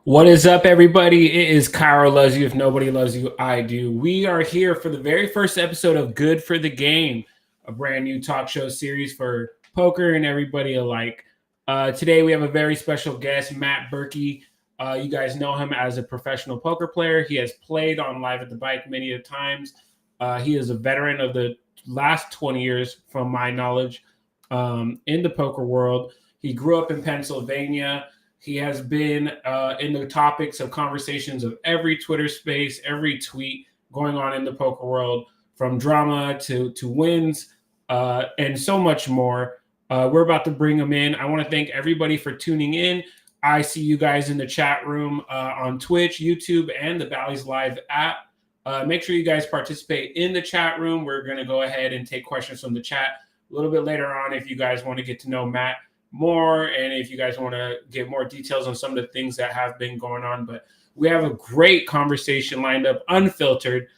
What is up, everybody? It is Cairo Loves You. If nobody loves you, I do. We are here for the very first episode of Good for the Game, a brand new talk show series for poker and everybody alike. Today, we have a very special guest, Matt Berkey. You guys know him as a professional poker player. He has played on Live at the Bike many a times. He is a veteran of the last 20 years, from my knowledge, in the poker world. He grew up in Pennsylvania. He has been in the topics of conversations of every Twitter space, every tweet going on in the poker world, from drama to wins and so much more. We're about to bring him in. I want to thank everybody for tuning in. I see you guys in the chat room on Twitch, YouTube, and the Bally's Live app. Make sure you guys participate in the chat room. We're going to go ahead and take questions from the chat a little bit later on if you guys want to get to know Matt more, and if you guys want to get more details on some of the things that have been going on. But we have a great conversation lined up, unfiltered.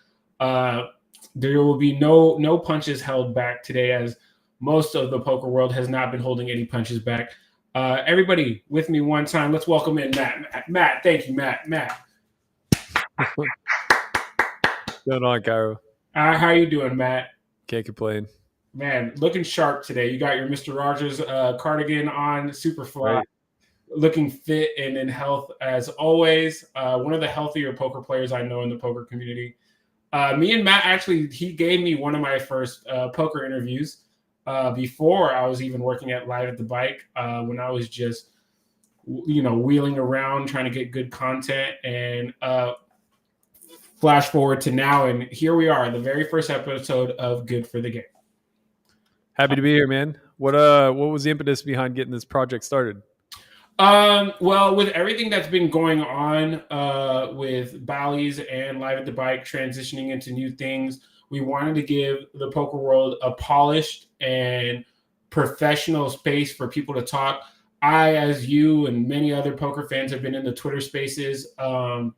There will be no punches held back today, as most of the poker world has not been holding any punches back. Everybody with me one time. Let's welcome in Matt. Thank you, Matt. Going on, Cairo? How you doing, Matt? Can't complain. Man, looking sharp today. You got your Mr. Rogers cardigan on, super fly, right. Looking fit and in health as always. One of the healthier poker players I know in the poker community. Me and Matt, actually, he gave me one of my first poker interviews before I was even working at Live at the Bike, when I was just, wheeling around trying to get good content. And flash forward to now, and here we are, the very first episode of Good for the Game. Happy to be here, man. What was the impetus behind getting this project started? Well, with everything that's been going on with Bally's and Live at the Bike transitioning into new things, we wanted to give the poker world a polished and professional space for people to talk. I, as you and many other poker fans, have been in the Twitter spaces and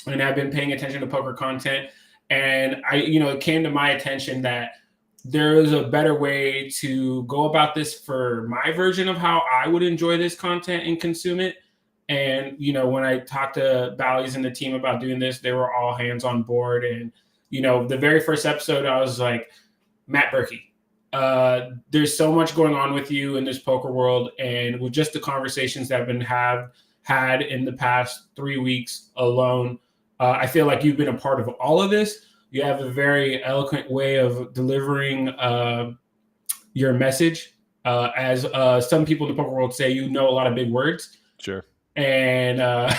have been paying attention to poker content. And it came to my attention that there is a better way to go about this for my version of how I would enjoy this content and consume it. And, when I talked to Bally's and the team about doing this, they were all hands on board. And, the very first episode, I was like, Matt Berkey, there's so much going on with you in this poker world. And with just the conversations that have been had in the past 3 weeks alone, I feel like you've been a part of all of this. You have a very eloquent way of delivering your message. As some people in the poker world say, a lot of big words. Sure. And I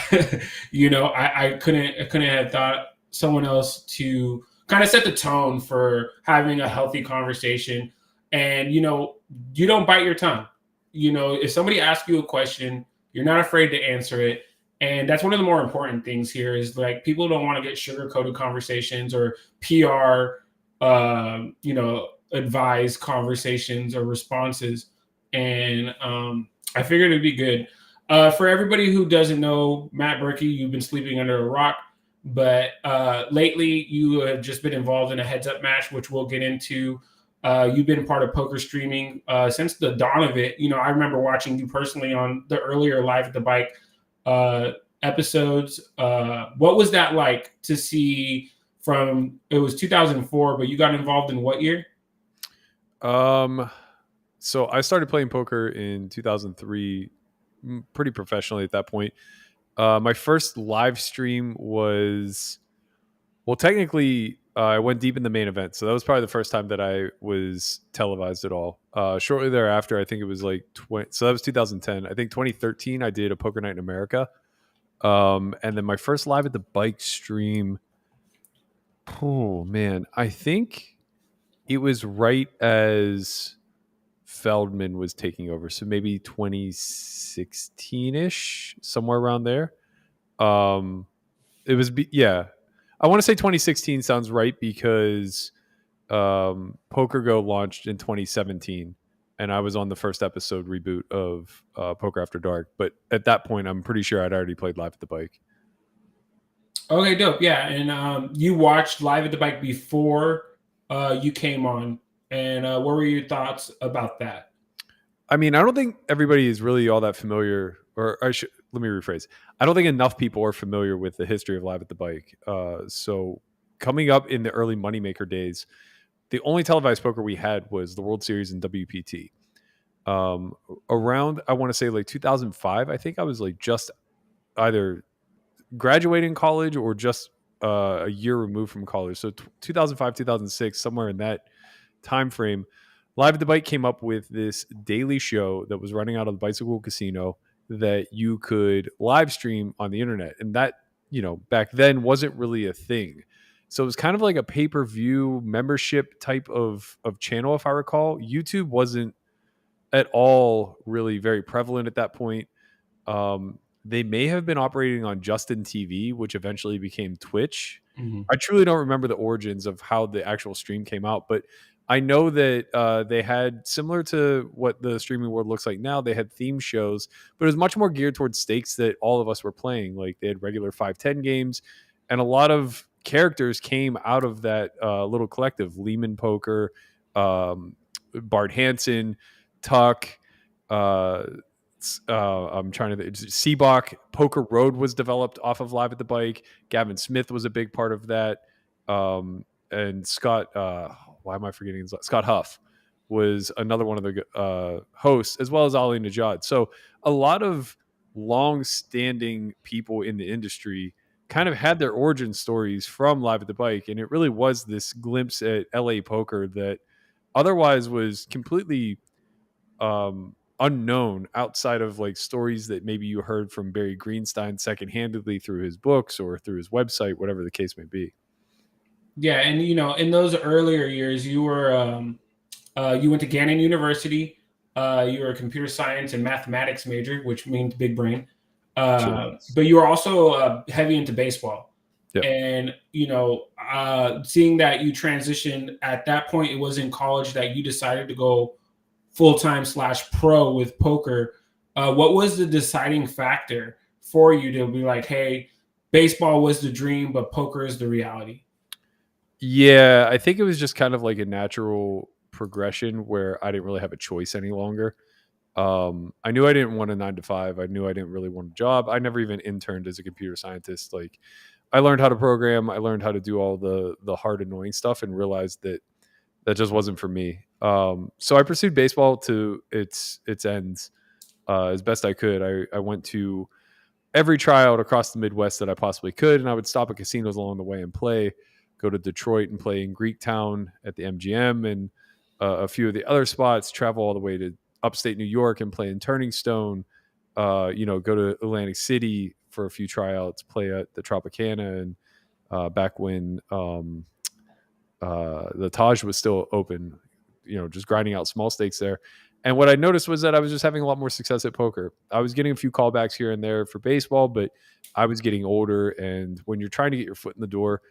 couldn't have thought someone else to kind of set the tone for having a healthy conversation. And you don't bite your tongue. If somebody asks you a question, you're not afraid to answer it. And that's one of the more important things here, is like, people don't want to get sugar-coated conversations or PR, advised conversations or responses. And I figured it'd be good. For everybody who doesn't know Matt Berkey, you've been sleeping under a rock, but lately you have just been involved in a heads-up match, which we'll get into. You've been part of poker streaming since the dawn of it. I remember watching you personally on the earlier Live at the Bike episodes. What was that like to see it was 2004, but you got involved in what year? So I started playing poker in 2003, pretty professionally at that point. My first live stream was, technically, I went deep in the main event. So that was probably the first time that I was televised at all. Shortly thereafter, I think it was like so that was 2010. I think 2013, I did a Poker Night in America. And then my first Live at the Bike stream, oh man, I think it was right as Feldman was taking over. So maybe 2016-ish, somewhere around there. It was, I want to say 2016 sounds right, because Poker Go launched in 2017, and I was on the first episode reboot of Poker After Dark. But at that point, I'm pretty sure I'd already played Live at the Bike. Okay, dope. Yeah, and you watched Live at the Bike before you came on, and what were your thoughts about that? I mean, I don't think everybody is really all that familiar, or let me rephrase. I don't think enough people are familiar with the history of Live at the Bike. So coming up in the early moneymaker days, the only televised poker we had was the World Series and WPT. Um, Around, I want to say like 2005, I think I was like just either graduating college or just a year removed from college. So 2005, 2006, somewhere in that time frame, Live at the Bike came up with this daily show that was running out of the Bicycle Casino that you could live stream on the internet. And that, back then wasn't really a thing. So it was kind of like a pay-per-view membership type of channel, if I recall. YouTube wasn't at all really very prevalent at that point. They may have been operating on Justin TV, which eventually became Twitch. Mhm. I truly don't remember the origins of how the actual stream came out, but I know that they had, similar to what the streaming world looks like now, they had theme shows, but it was much more geared towards stakes that all of us were playing. Like they had regular 5-10 games, and a lot of characters came out of that little collective. Lehman Poker, Bart Hansen, Tuck, I'm trying to Seabach. Poker Road was developed off of Live at the Bike. Gavin Smith was a big part of that. And Scott, why am I forgetting? Scott Huff was another one of the hosts, as well as Ali Najad. So a lot of long-standing people in the industry kind of had their origin stories from Live at the Bike, and it really was this glimpse at LA poker that otherwise was completely unknown outside of like stories that maybe you heard from Barry Greenstein secondhandedly through his books or through his website, whatever the case may be. Yeah, and in those earlier years, you went to Gannon University. You were a computer science and mathematics major, which means big brain. Sure. But you were also heavy into baseball. Yeah. And seeing that you transitioned at that point, it was in college that you decided to go full-time / pro with poker. What was the deciding factor for you to be like, hey, baseball was the dream, but poker is the reality? Yeah, I think it was just kind of like a natural progression where I didn't really have a choice any longer. I knew I didn't want a 9 to 5. I knew I didn't really want a job. I never even interned as a computer scientist. Like I learned how to program. I learned how to do all the hard, annoying stuff, and realized that that just wasn't for me. So I pursued baseball to its ends as best I could. I went to every tryout across the Midwest that I possibly could, and I would stop at casinos along the way and play. Go to Detroit and play in Greektown at the MGM and a few of the other spots. Travel all the way to upstate New York and play in Turning Stone. Go to Atlantic City for a few tryouts. Play at the Tropicana and back when the Taj was still open. Just grinding out small stakes there. And what I noticed was that I was just having a lot more success at poker. I was getting a few callbacks here and there for baseball, but I was getting older. And when you're trying to get your foot in the door,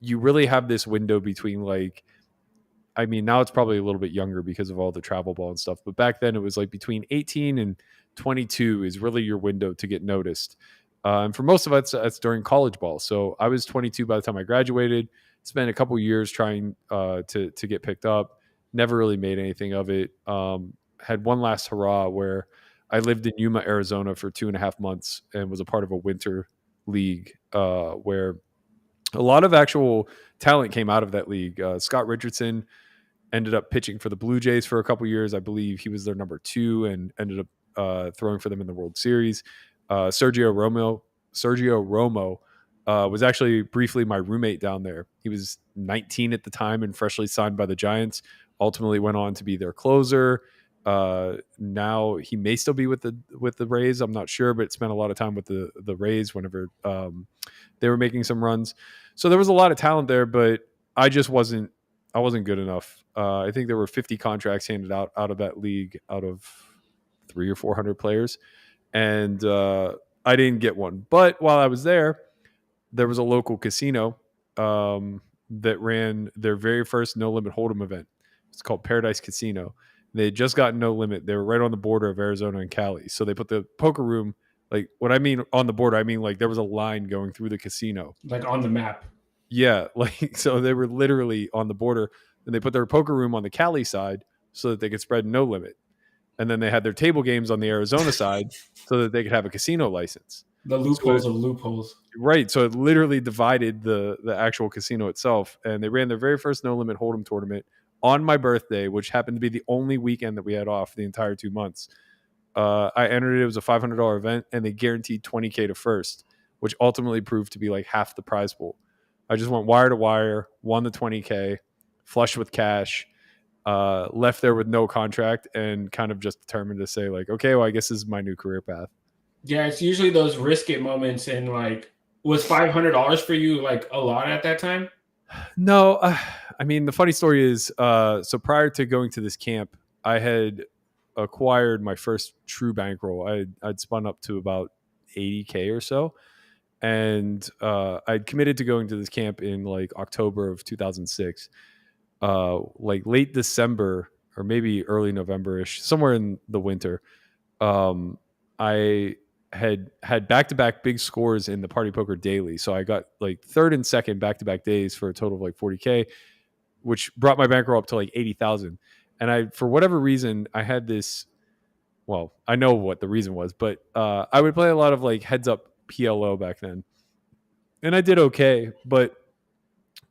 you really have this window between now it's probably a little bit younger because of all the travel ball and stuff. But back then it was like between 18 and 22 is really your window to get noticed. And for most of us, that's during college ball. So I was 22 by the time I graduated. Spent a couple years trying to get picked up. Never really made anything of it. Had one last hurrah where I lived in Yuma, Arizona for 2.5 months and was a part of a winter league where a lot of actual talent came out of that league. Scott Richardson ended up pitching for the Blue Jays for a couple years. I believe he was their number 2 and ended up throwing for them in the World Series. Sergio Romo was actually briefly my roommate down there. He was 19 at the time and freshly signed by the Giants. Ultimately went on to be their closer. Now he may still be with the Rays. I'm not sure, but spent a lot of time with the Rays whenever they were making some runs. So there was a lot of talent there, but I wasn't good enough. I think there were 50 contracts handed out of that league out of 300 or 400 players. And I didn't get one. But while I was there was a local casino that ran their very first No Limit Hold'em event. It's called Paradise Casino. They had just gotten No Limit. They were right on the border of Arizona and Cali. So they put the poker room, like what I mean on the border, I mean like there was a line going through the casino. Like on the map. Yeah, so they were literally on the border, and they put their poker room on the Cali side so that they could spread No Limit. and then they had their table games on the Arizona side so that they could have a casino license. The So loopholes of loopholes. right. So it literally divided the actual casino itself. And they ran their very first no limit hold'em tournament on my birthday, which happened to be the only weekend that we had off the entire 2 months. I entered it. It was a $500 event, and they guaranteed $20K to first, which ultimately proved to be like half the prize pool. I just went wire to wire, won the $20K, flush with cash, left there with no contract, and kind of just determined to say like, okay, well, I guess this is my new career path. Yeah, it's usually those risk it moments. And like, was $500 for you like a lot at that time? No, I mean, the funny story is, so prior to going to this camp, I had acquired my first true bankroll. I'd spun up to about 80K or so. And I'd committed to going to this camp in like October of 2006. Like late December or maybe early November-ish, somewhere in the winter, I had back-to-back big scores in the Party Poker Daily. So I got like third and second back-to-back days for a total of like 40K, which brought my bankroll up to like 80,000. And I, for whatever reason, I had this, well, I know what the reason was, but I would play a lot of like heads up PLO back then. And I did okay, but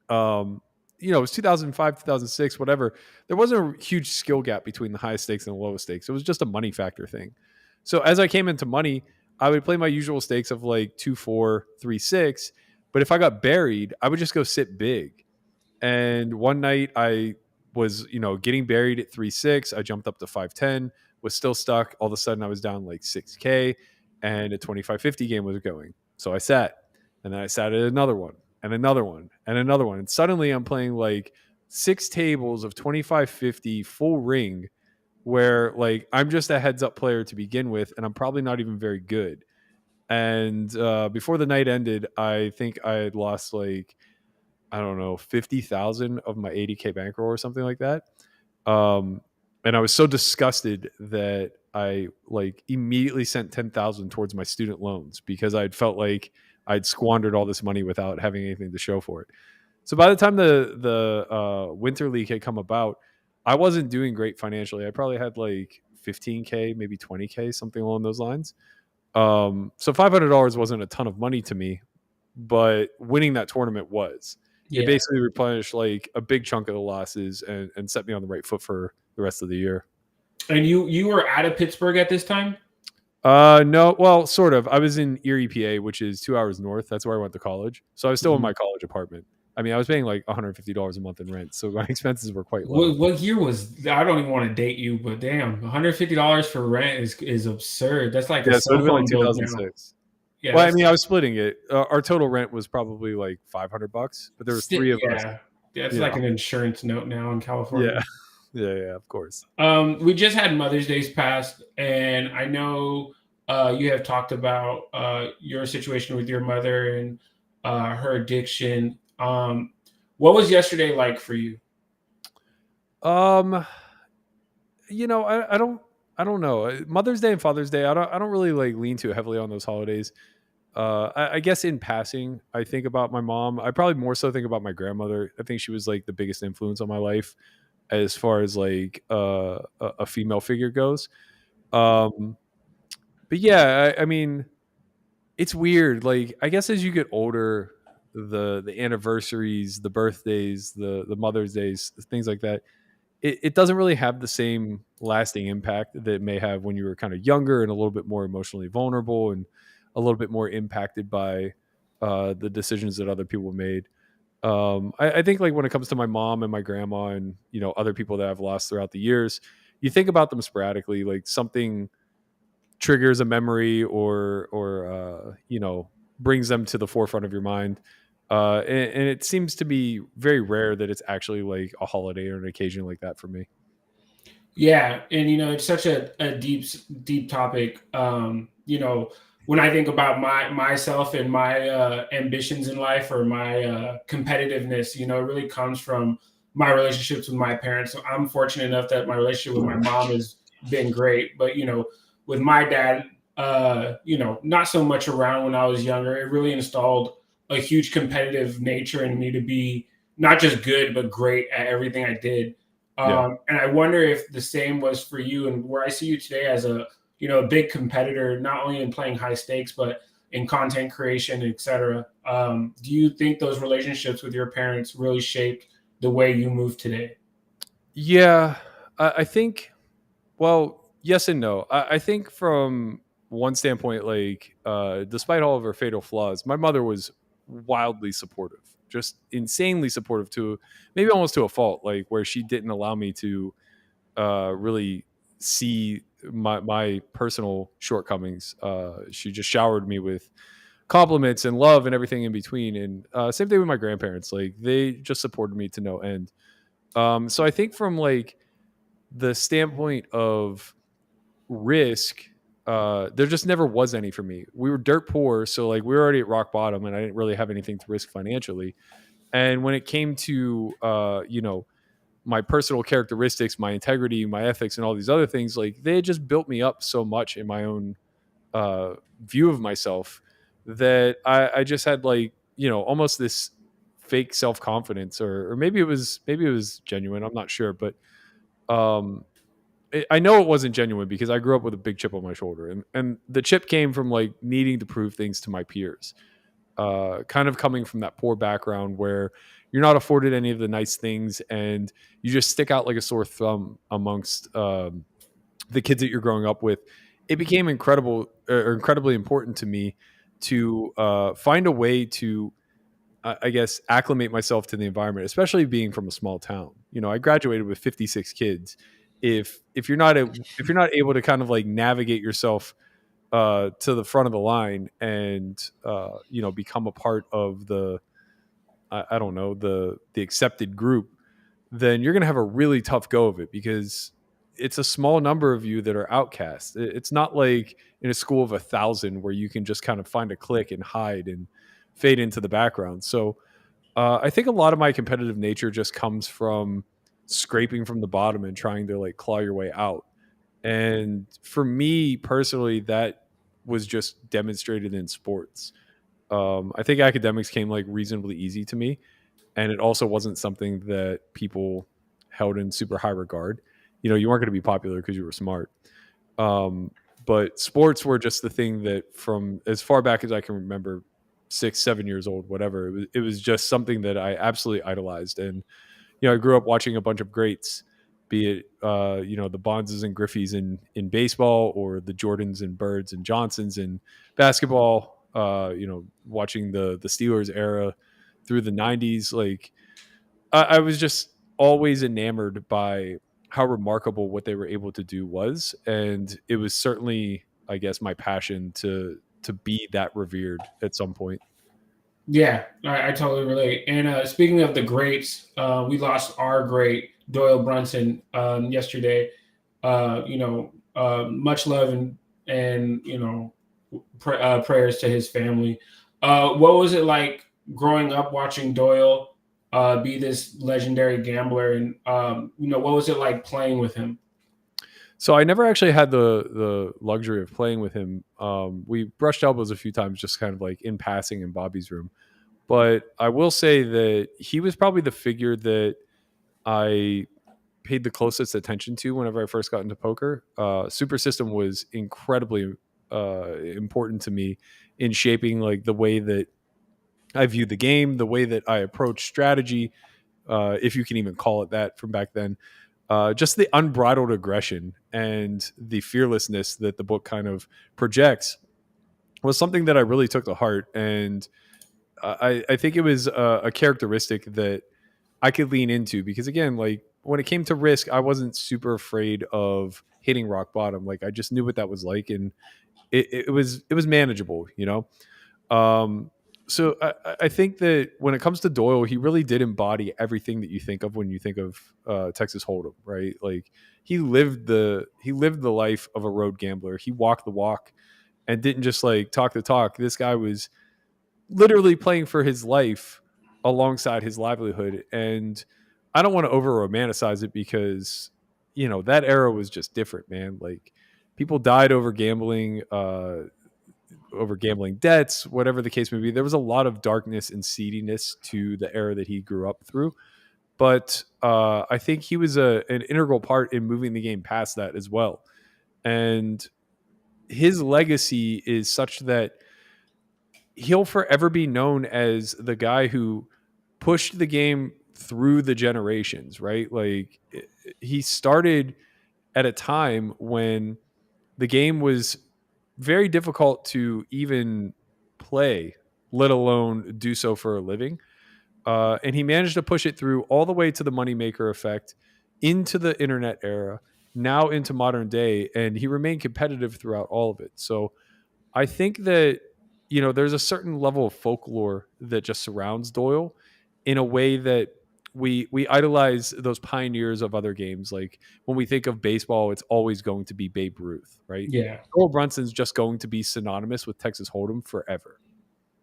it was 2005, 2006, whatever. There wasn't a huge skill gap between the highest stakes and the lowest stakes. It was just a money factor thing. So as I came into money, I would play my usual stakes of like 2-4, 3-6. But if I got buried, I would just go sit big. And one night I was, getting buried at 3-6. I jumped up to 5-10, was still stuck. All of a sudden I was down like 6K, and a 25-50 game was going. So I sat, and then I sat at another one, and another one, and another one. And suddenly I'm playing like 6 tables of 25-50 full ring, where like I'm just a heads up player to begin with, and I'm probably not even very good. And before the night ended, I think I had lost like, I don't know, 50,000 of my 80K bankroll or something like that. And I was so disgusted that I like immediately sent 10,000 towards my student loans, because I'd felt like I'd squandered all this money without having anything to show for it. So by the time the winter league had come about, I wasn't doing great financially. I probably had like 15K, maybe 20K, something along those lines. So $500 wasn't a ton of money to me, but winning that tournament was. Yeah. It basically replenished like a big chunk of the losses and set me on the right foot for the rest of the year. And you were out of Pittsburgh at this time? No, well, sort of. I was in Erie, PA, which is 2 hours north. That's where I went to college. So I was still in my college apartment. I mean, I was paying like $150 a month in rent, so my expenses were quite low. What year was? I don't even want to date you, but damn, $150 for rent is absurd. That's like a cell phone bill now. 2006. Yeah, well, I mean, I was splitting it. Our total rent was probably like $500, but there was 3 of us. Yeah, it's like an insurance note now in California. Yeah, of course. We just had Mother's Day's passed, and I know you have talked about your situation with your mother and her addiction. What was yesterday like for you? I don't know. Mother's Day and Father's Day, I don't really like lean too heavily on those holidays. I guess in passing, I think about my mom. I probably more so think about my grandmother. I think she was like the biggest influence on my life as far as like a female figure goes. But yeah, I mean, it's weird. Like, I guess as you get older, the anniversaries, the birthdays, the Mother's Days, things like that, it doesn't really have the same lasting impact that it may have when you were kind of younger and a little bit more emotionally vulnerable and a little bit more impacted by the decisions that other people made. I think like when it comes to my mom and my grandma and other people that I've lost throughout the years, you think about them sporadically, like something triggers a memory or brings them to the forefront of your mind. And it seems to be very rare that it's actually like a holiday or an occasion like that for me. Yeah, and it's such a deep topic. When I think about myself and my ambitions in life or my competitiveness, it really comes from my relationships with my parents. So I'm fortunate enough that my relationship with my mom has been great, but with my dad, not so much around when I was younger. It really installed a huge competitive nature in me to be not just good but great at everything I did. Yeah. And I wonder if the same was for you, and where I see you today as a a big competitor, not only in playing high stakes but in content creation, etc. Do you think those relationships with your parents really shaped the way you move today? Yeah. I think, well, yes and no. I think from one standpoint, like, despite all of her fatal flaws, my mother was wildly supportive, just insanely supportive to maybe almost to a fault, like where she didn't allow me to really see my personal shortcomings. She just showered me with compliments and love and everything in between. And same thing with my grandparents; like they just supported me to no end. So I think from like the standpoint of risk, there just never was any for me. We were dirt poor, so like we were already at rock bottom, and I didn't really have anything to risk financially. And when it came to my personal characteristics, my integrity, my ethics, and all these other things, like they had just built me up so much in my own view of myself that I just had like almost this fake self confidence, or maybe it was genuine. I'm not sure, but um, I know it wasn't genuine because I grew up with a big chip on my shoulder, and the chip came from like needing to prove things to my peers, kind of coming from that poor background where you're not afforded any of the nice things and you just stick out like a sore thumb amongst the kids that you're growing up with. It became incredibly important to me to find a way to I guess acclimate myself to the environment, especially being from a small town. I graduated with 56 kids. If you're not if you're not able to kind of like navigate yourself to the front of the line and become a part of the I don't know, the accepted group, then you're going to have a really tough go of it because it's a small number of you that are outcasts. It's not like in a school of 1,000 where you can just kind of find a clique and hide and fade into the background. So I think a lot of my competitive nature just comes from scraping from the bottom and trying to like claw your way out. And for me personally, that was just demonstrated in sports. I think academics came like reasonably easy to me, and it also wasn't something that people held in super high regard. You weren't going to be popular because you were smart. Um, but sports were just the thing that, from as far back as I can remember, 6, 7 years old, whatever, it was just something that I absolutely idolized. And I grew up watching a bunch of greats, be it the Bonzes and Griffeys in baseball, or the Jordans and Birds and Johnsons in basketball. Watching the Steelers era through the '90s, like I was just always enamored by how remarkable what they were able to do was, and it was certainly, I guess, my passion to be that revered at some point. Yeah, I totally relate. And speaking of the greats, we lost our great Doyle Brunson yesterday. Much love and prayers to his family. What was it like growing up watching Doyle be this legendary gambler, and what was it like playing with him? So I never actually had the luxury of playing with him. We brushed elbows a few times, just kind of like in passing in Bobby's room. But I will say that he was probably the figure that I paid the closest attention to whenever I first got into poker. Super System was incredibly important to me in shaping like the way that I viewed the game, the way that I approach strategy, if you can even call it that from back then. Just the unbridled aggression and the fearlessness that the book kind of projects was something that I really took to heart. And I think it was a characteristic that I could lean into because, again, like when it came to risk, I wasn't super afraid of hitting rock bottom. Like I just knew what that was like, and it was manageable, Um, so I think that when it comes to Doyle, he really did embody everything that you think of when you think of Texas Hold'em, right? Like he lived the life of a road gambler. He walked the walk and didn't just like talk the talk. This guy was literally playing for his life alongside his livelihood. And I don't want to over romanticize it because that era was just different, man. Like people died over gambling debts, whatever the case may be. There was a lot of darkness and seediness to the era that he grew up through. but I think he was an integral part in moving the game past that as well. And his legacy is such that he'll forever be known as the guy who pushed the game through the generations, right? Like he started at a time when the game was very difficult to even play, let alone do so for a living. And he managed to push it through all the way to the moneymaker effect, into the internet era, now into modern day, and he remained competitive throughout all of it. So I think that there's a certain level of folklore that just surrounds Doyle in a way that we idolize those pioneers of other games. Like when we think of baseball, it's always going to be Babe Ruth, right? Yeah. Doyle Brunson's just going to be synonymous with Texas Hold'em forever.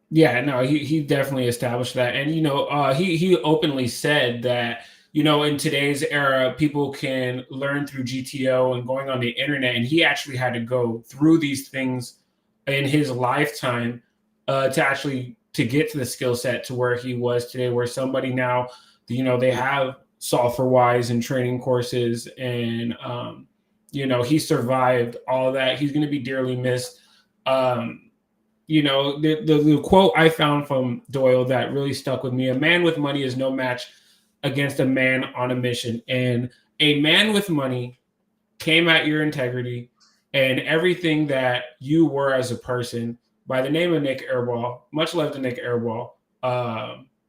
Yeah, no, he definitely established that. And, he openly said that, in today's era, people can learn through GTO and going on the internet. And he actually had to go through these things in his lifetime to get to the skill set to where he was today, where somebody now, they have software wise and training courses. And, he survived all that. He's going to be dearly missed. The quote I found from Doyle that really stuck with me: a man with money is no match against a man on a mission. And a man with money came at your integrity and everything that you were as a person by the name of Nick Airball. Much love to Nick Airball.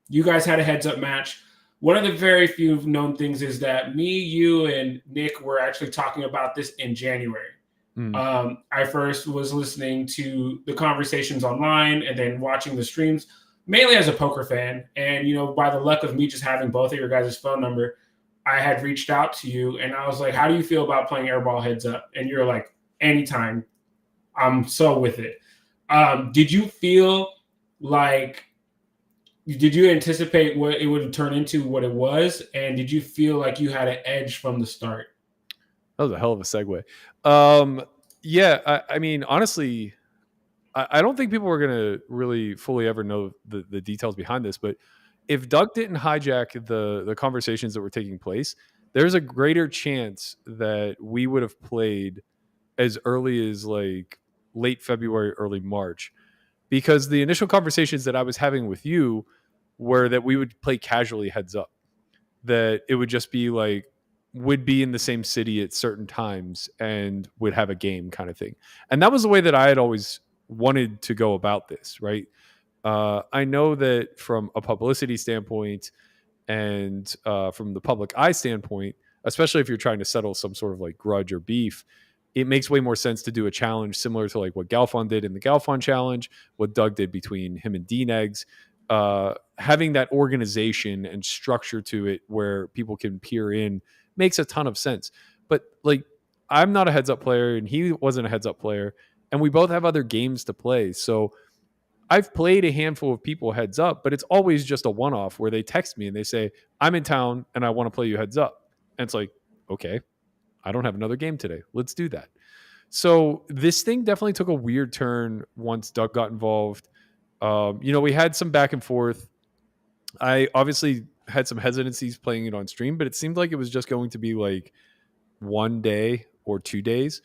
You guys had a heads up match. One of the very few known things is that me, you, and Nick were actually talking about this in January. I first was listening to the conversations online and then watching the streams, mainly as a poker fan. And, by the luck of me just having both of your guys' phone number, I had reached out to you and I was like, how do you feel about playing Airball heads up? And you're like, anytime. I'm so with it. Did you feel like, did you anticipate what it would turn into, what it was? And did you feel like you had an edge from the start? That was a hell of a segue. Yeah, I mean, honestly, I don't think people are going to really fully ever know the details behind this, but if Doug didn't hijack the conversations that were taking place, there's a greater chance that we would have played as early as like late February, early March, because the initial conversations that I was having with you were that we would play casually heads up, that it would just be like, would be in the same city at certain times and would have a game kind of thing. And that was the way that I had always wanted to go about this, right? I know that from a publicity standpoint and from the public eye standpoint, especially if you're trying to settle some sort of like grudge or beef, it makes way more sense to do a challenge similar to like what Galfon did in the Galfon challenge, what Doug did between him and D-Negs. Having that organization and structure to it where people can peer in makes a ton of sense. But like, I'm not a heads up player and he wasn't a heads up player, and we both have other games to play. So I've played a handful of people heads up, but it's always just a one-off where they text me and they say, I'm in town and I want to play you heads up. And it's like, okay, I don't have another game today. Let's do that. So this thing definitely took a weird turn once Doug got involved. We had some back and forth. I obviously had some hesitancies playing it on stream, but it seemed like it was just going to be like 1 day or 2 days.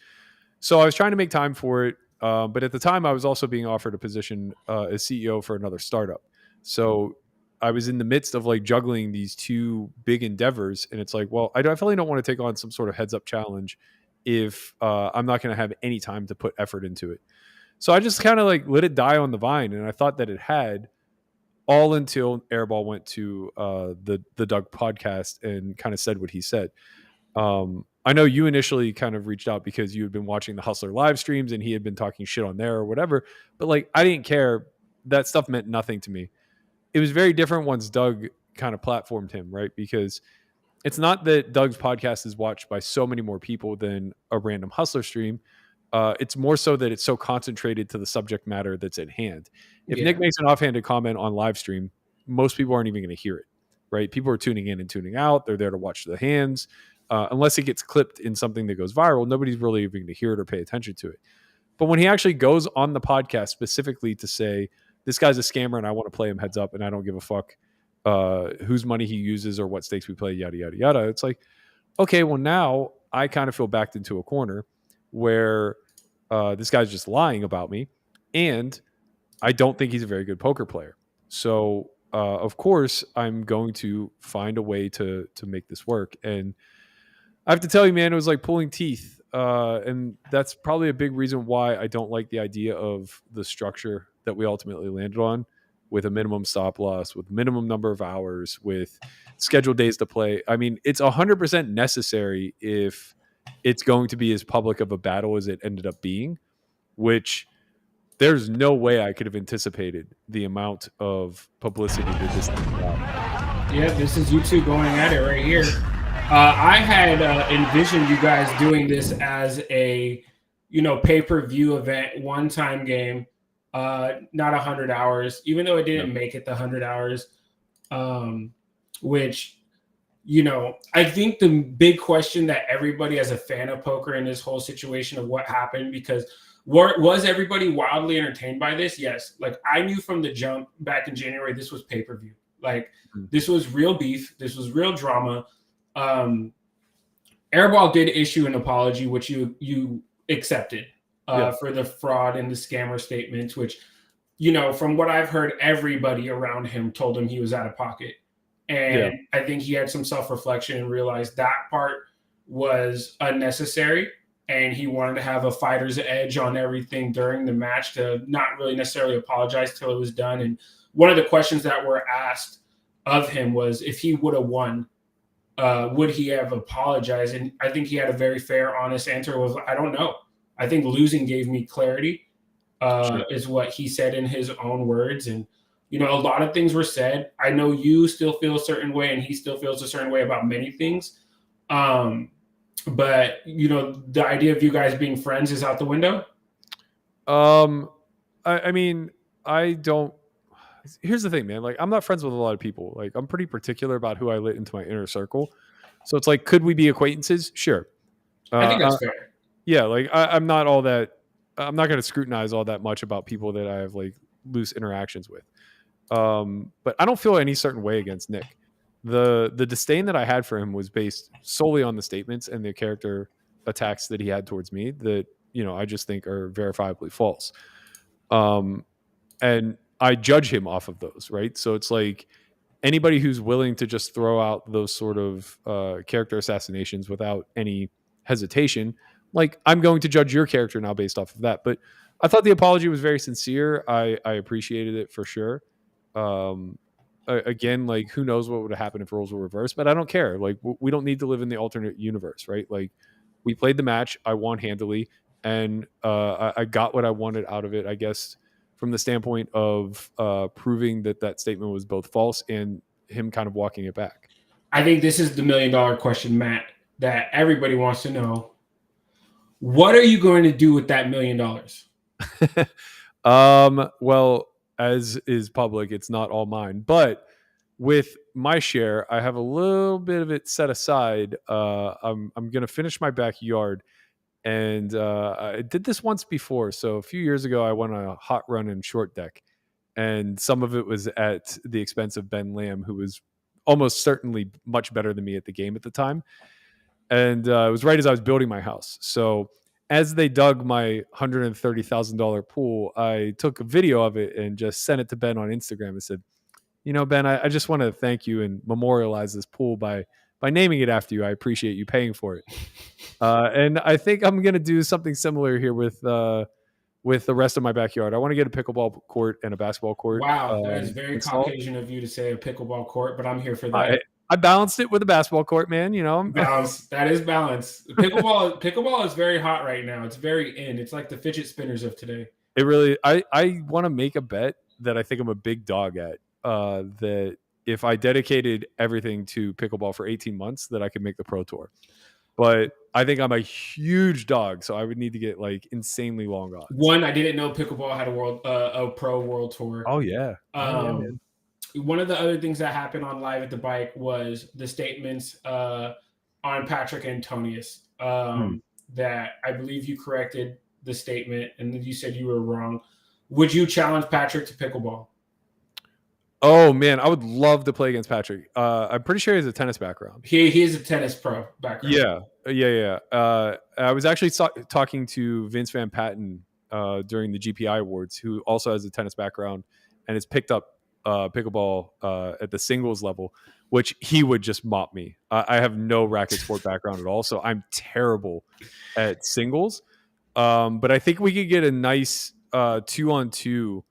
So I was trying to make time for it. But at the time, I was also being offered a position as CEO for another startup. So I was in the midst of like juggling these two big endeavors. And it's like, well, I definitely don't want to take on some sort of heads up challenge if I'm not going to have any time to put effort into it. So I just kind of like let it die on the vine. And I thought that it had, all until Airball went to the Doug podcast and kind of said what he said. I know you initially kind of reached out because you had been watching the Hustler live streams and he had been talking shit on there or whatever. But like, I didn't care. That stuff meant nothing to me. It was very different once Doug kind of platformed him, right? Because it's not that Doug's podcast is watched by so many more people than a random Hustler stream. It's more so that it's so concentrated to the subject matter that's at hand. If Nick makes an offhanded comment on live stream, most people aren't even going to hear it, right? People are tuning in and tuning out. They're there to watch the hands. Unless it gets clipped in something that goes viral, nobody's really even going to hear it or pay attention to it. But when he actually goes on the podcast specifically to say, this guy's a scammer and I want to play him heads up and I don't give a fuck whose money he uses or what stakes we play, yada yada yada. It's like, okay, well now I kind of feel backed into a corner where this guy's just lying about me, and I don't think he's a very good poker player. So of course I'm going to find a way to make this work. And I have to tell you, man, it was like pulling teeth. And that's probably a big reason why I don't like the idea of the structure that we ultimately landed on, with a minimum stop loss, with minimum number of hours, with scheduled days to play. I mean, it's 100% necessary if it's going to be as public of a battle as it ended up being, which there's no way I could have anticipated the amount of publicity that this thing got. Yeah, this is you two going at it right here. I had envisioned you guys doing this as a, pay-per-view event, one-time game, not 100 hours, even though it didn't make it the 100 hours, which, I think the big question that everybody as a fan of poker in this whole situation of what happened, because was everybody wildly entertained by this? Yes. Like, I knew from the jump back in January, this was pay-per-view. Like, this was real beef. This was real drama. Airball did issue an apology, which you accepted for the fraud and the scammer statements, which, from what I've heard, everybody around him told him he was out of pocket. And I think he had some self-reflection and realized that part was unnecessary. And he wanted to have a fighter's edge on everything during the match, to not really necessarily apologize till it was done. And one of the questions that were asked of him was, if he would have won, would he have apologized? And I think he had a very fair, honest answer, was, I don't know. I think losing gave me clarity, is what he said in his own words. And, a lot of things were said. I know you still feel a certain way, and he still feels a certain way about many things. But, the idea of you guys being friends is out the window? I mean, I don't. Here's the thing, man. Like, I'm not friends with a lot of people. Like, I'm pretty particular about who I let into my inner circle. So it's like, could we be acquaintances? Sure. I think that's fair. Yeah, like I'm not all that. I'm not going to scrutinize all that much about people that I have like loose interactions with. But I don't feel any certain way against Nick. The disdain that I had for him was based solely on the statements and the character attacks that he had towards me that, I just think are verifiably false. And I judge him off of those, right? So it's like, anybody who's willing to just throw out those sort of character assassinations without any hesitation, like, I'm going to judge your character now based off of that. But I thought the apology was very sincere. I appreciated it for sure. Again, like, who knows what would have happened if roles were reversed, but I don't care. Like, we don't need to live in the alternate universe, right? Like, we played the match. I won handily, and I got what I wanted out of it, I guess, from the standpoint of proving that statement was both false and him kind of walking it back. I think this is the $1 million question, Matt, that everybody wants to know. What are you going to do with that $1 million? Well, as is public, it's not all mine, but with my share, I have a little bit of it set aside. I'm going to finish my backyard, and I did this once before. So a few years ago, I went on a hot run in short deck, and some of it was at the expense of Ben Lamb, who was almost certainly much better than me at the game at the time. And it was right as I was building my house. So as they dug my $130,000 pool, I took a video of it and just sent it to Ben on Instagram and said, Ben, I just want to thank you and memorialize this pool by naming it after you. I appreciate you paying for it. And I think I'm going to do something similar here with the rest of my backyard. I want to get a pickleball court and a basketball court. Wow, that is very Caucasian of you to say a pickleball court, but I'm here for that. I balanced it with a basketball court, man. Balance. That is balance. Pickleball is very hot right now. It's very in. It's like the fidget spinners of today. It really. I want to make a bet that I think I'm a big dog at. That if I dedicated everything to pickleball for 18 months, that I could make the pro tour. But I think I'm a huge dog, so I would need to get like insanely long odds. One, I didn't know pickleball had a pro world tour. Oh yeah. One of the other things that happened on Live at the Bike was the statements on Patrick Antonius that I believe you corrected the statement and you said you were wrong. Would you challenge Patrick to pickleball? Oh man, I would love to play against Patrick. I'm pretty sure he has a tennis background. He is a tennis pro background. Yeah. I was actually talking to Vince Van Patten during the GPI Awards, who also has a tennis background and has picked up pickleball at the singles level, which he would just mop me. I have no racket sport background at all, so I'm terrible at singles. But I think we could get a nice 2-on-2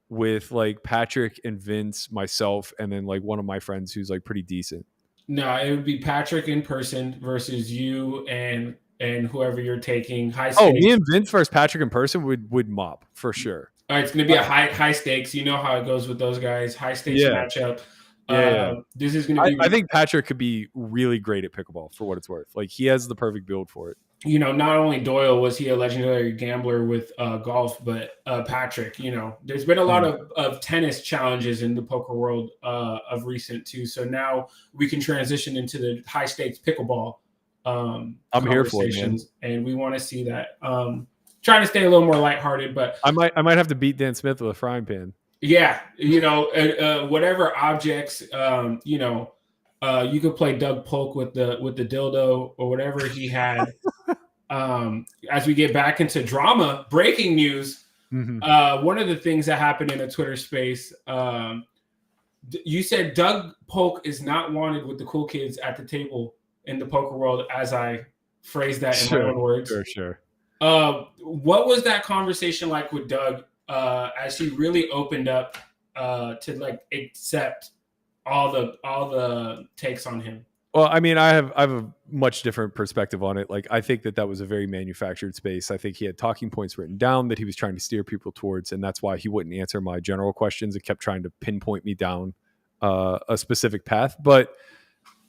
with like Patrick and Vince, myself, and then like one of my friends who's like pretty decent. No, it would be Patrick in person versus you and whoever you're taking. High Oh, me stakes. and Vince versus Patrick in person would mop for sure. All right, it's going to be a high stakes. You know how it goes with those guys. High stakes Yeah, matchup. yeah. This is going to be. I think Patrick could be really great at pickleball for what it's worth. Like he has the perfect build for it. You know, not only Doyle was he a legendary gambler with golf, but Patrick. You know, there's been a lot of tennis challenges in the poker world of recent too. So now we can transition into the high stakes pickleball I'm here for it, man. and we want to see that. Trying to stay a little more lighthearted, but I might have to beat Dan Smith with a frying pan. yeah, you know, whatever objects, you know, you could play Doug Polk with the dildo or whatever he had. As we get back into drama, breaking news. One of the things that happened in a Twitter space, you said Doug Polk is not wanted with the cool kids at the table in the poker world, as I phrased that in my own words. Sure. What was that conversation like with Doug as he really opened up to like accept all the takes on him? Well, I mean, I have a much different perspective on it. Like, I think that was a very manufactured space. I think he had talking points written down that he was trying to steer people towards, and that's why he wouldn't answer my general questions and kept trying to pinpoint me down a specific path. But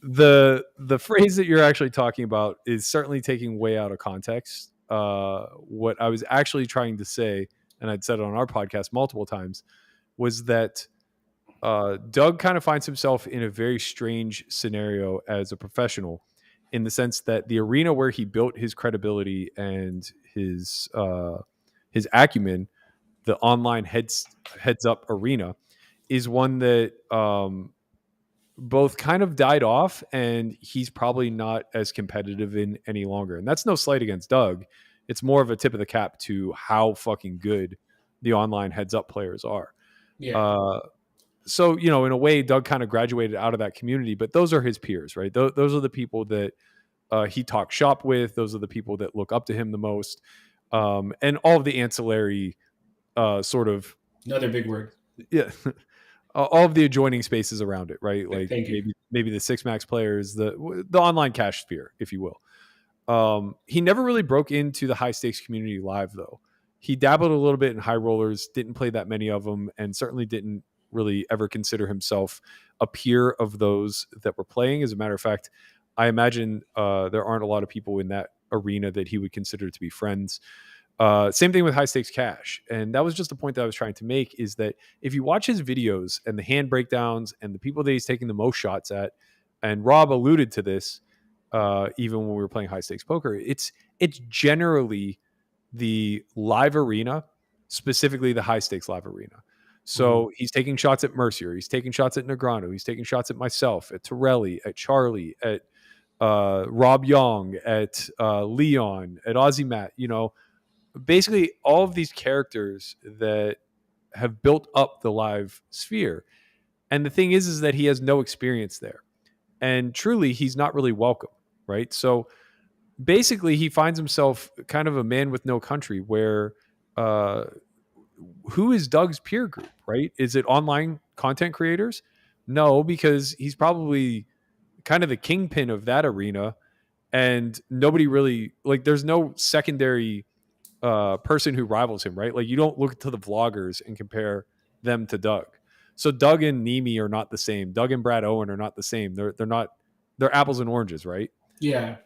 the phrase that you're actually talking about is certainly taking way out of context. What I was actually trying to say, and I'd said it on our podcast multiple times, was that Doug kind of finds himself in a very strange scenario as a professional, in the sense that the arena where he built his credibility and his acumen, the online heads up arena, is one that both kind of died off, and he's probably not as competitive in any longer. And that's no slight against Doug. It's more of a tip of the cap to how fucking good the online heads up players are. Yeah. So, you know, in a way, Doug kind of graduated out of that community, but those are his peers, right? Those are the people that he talks shop with. Those are the people that look up to him the most. And all of the ancillary sort of... Another big word. Yeah. All of the adjoining spaces around it, right? Like Thank maybe the Six Max players, the online cash sphere, if you will. He never really broke into the high stakes community live, though. He dabbled a little bit in high rollers, didn't play that many of them, and certainly didn't really ever consider himself a peer of those that were playing. As a matter of fact, I imagine there aren't a lot of people in that arena that he would consider to be friends. Same thing with high stakes cash. And that was just the point that I was trying to make, is that if you watch his videos and the hand breakdowns and the people that he's taking the most shots at, and Rob alluded to this, even when we were playing high stakes poker, it's generally the live arena, specifically the high stakes live arena. So he's taking shots at Mercier, he's taking shots at Negreanu, he's taking shots at myself, at Torelli, at Charlie, at Rob Young, at Leon, at Aussie Matt, you know, basically all of these characters that have built up the live sphere. And the thing is that he has no experience there. And truly, he's not really welcome, right? So basically, he finds himself kind of a man with no country, where who is Doug's peer group, right? Is it online content creators? No, because he's probably kind of the kingpin of that arena, and nobody really, like, there's no secondary person who rivals him, right? Like, you don't look to the vloggers and compare them to Doug. So Doug and Nemi are not the same. Doug and Brad Owen are not the same. They're apples and oranges, right? Yeah.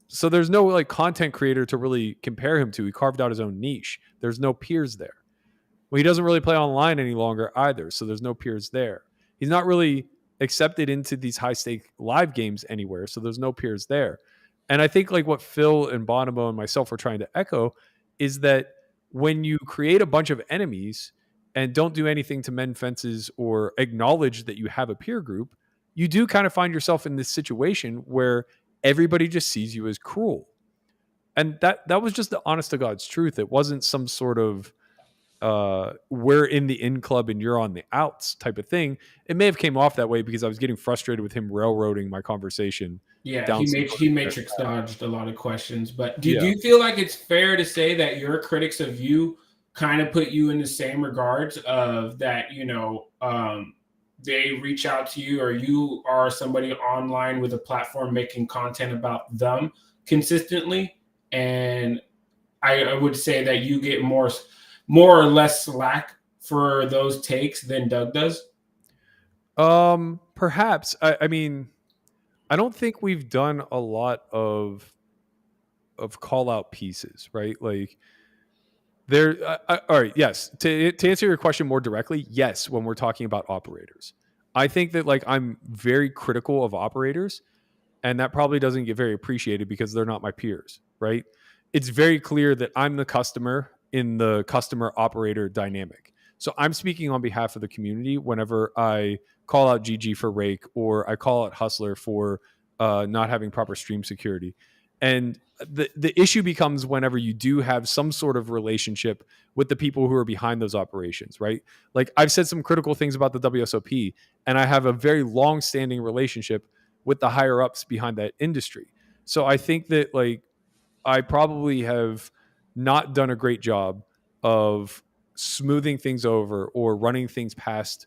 So there's no like content creator to really compare him to. He carved out his own niche. There's no peers there. Well, he doesn't really play online any longer either, so there's no peers there. He's not really accepted into these high stake live games anywhere, so there's no peers there. And I think like what Phil and Bonomo and myself were trying to echo is that when you create a bunch of enemies, and don't do anything to mend fences or acknowledge that you have a peer group, you do kind of find yourself in this situation where everybody just sees you as cruel. And that was just the honest to God's truth. It wasn't some sort of we're in the in club and you're on the outs type of thing. It may have came off that way because I was getting frustrated with him railroading my conversation Yeah, down some he sort of matrix dodged a lot of questions. But do yeah. you feel like it's fair to say that your critics of you kind of put you in the same regards of that, they reach out to you, or you are somebody online with a platform making content about them consistently? And I would say that you get more or less slack for those takes than Doug does. Perhaps. I mean, I don't think we've done a lot of call out pieces, right? Like there. All right. Yes. To answer your question more directly, yes. When we're talking about operators, I think that like I'm very critical of operators, and that probably doesn't get very appreciated because they're not my peers, right? It's very clear that I'm the customer in the customer operator dynamic. So I'm speaking on behalf of the community whenever I call out GG for rake, or I call out Hustler for not having proper stream security. And the issue becomes whenever you do have some sort of relationship with the people who are behind those operations, right? Like I've said some critical things about the WSOP, and I have a very long standing relationship with the higher ups behind that industry. So I think that like I probably have not done a great job of smoothing things over or running things past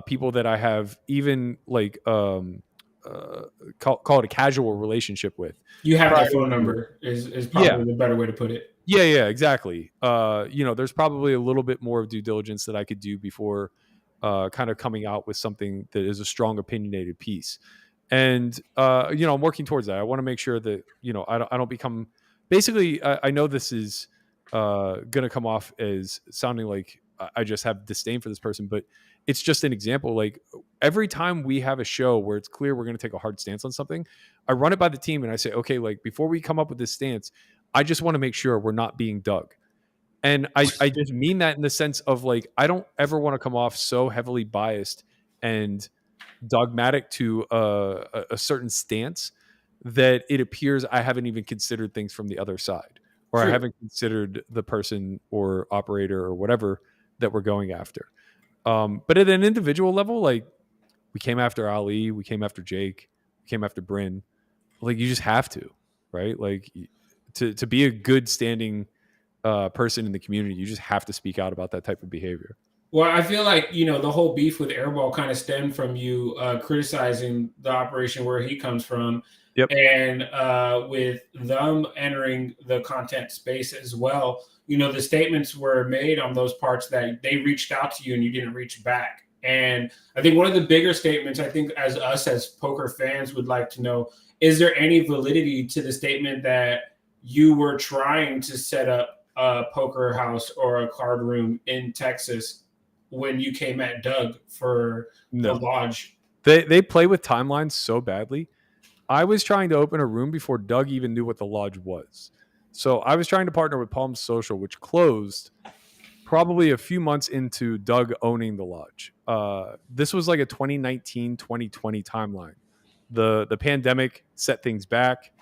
people that I have even like uh, call it a casual relationship with. You have Prior their phone to, number is yeah, probably the better way to put it. yeah, exactly. There's probably a little bit more of due diligence that I could do before kind of coming out with something that is a strong opinionated piece. And I'm working towards that. I want to make sure that I don't become. Basically, I know this is going to come off as sounding like I just have disdain for this person, but it's just an example. Like every time we have a show where it's clear we're going to take a hard stance on something, I run it by the team and I say, okay, like before we come up with this stance, I just want to make sure we're not being Doug. And I just mean that in the sense of like, I don't ever want to come off so heavily biased and dogmatic to a certain stance that it appears I haven't even considered things from the other side, or I True. haven't considered the person or operator or whatever that we're going after. But at an individual level, like we came after Ali, we came after Jake, we came after Bryn. Like you just have to, right? Like to be a good standing person in the community, you just have to speak out about that type of behavior. Well, I feel like the whole beef with Airball kind of stemmed from you criticizing the operation where he comes from, Yep. and with them entering the content space as well. The statements were made on those parts that they reached out to you and you didn't reach back. And I think one of the bigger statements, I think, as us as poker fans would like to know, is there any validity to the statement that you were trying to set up a poker house or a card room in Texas when you came at Doug for the No. lodge? They play with timelines so badly. I was trying to open a room before Doug even knew what the lodge was. So I was trying to partner with Palm Social, which closed probably a few months into Doug owning the lodge. This was like a 2019, 2020 timeline. The pandemic set things back.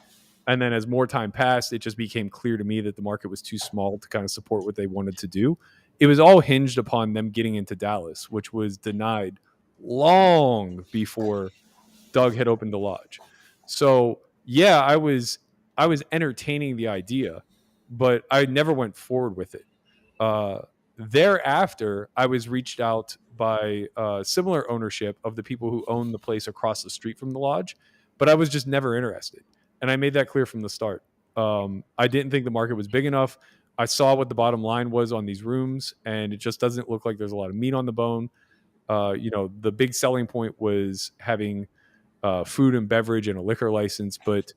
And then as more time passed, it just became clear to me that the market was too small to kind of support what they wanted to do. It was all hinged upon them getting into Dallas, which was denied long before Doug had opened the lodge. So yeah, I was entertaining the idea, but I never went forward with it. Uh, Thereafter, I was reached out by similar ownership of the people who own the place across the street from the lodge, but I was just never interested, and I made that clear from the start. I didn't think the market was big enough. I saw what the bottom line was on these rooms, and it just doesn't look like there's a lot of meat on the bone. The big selling point was having food and beverage and a liquor license, but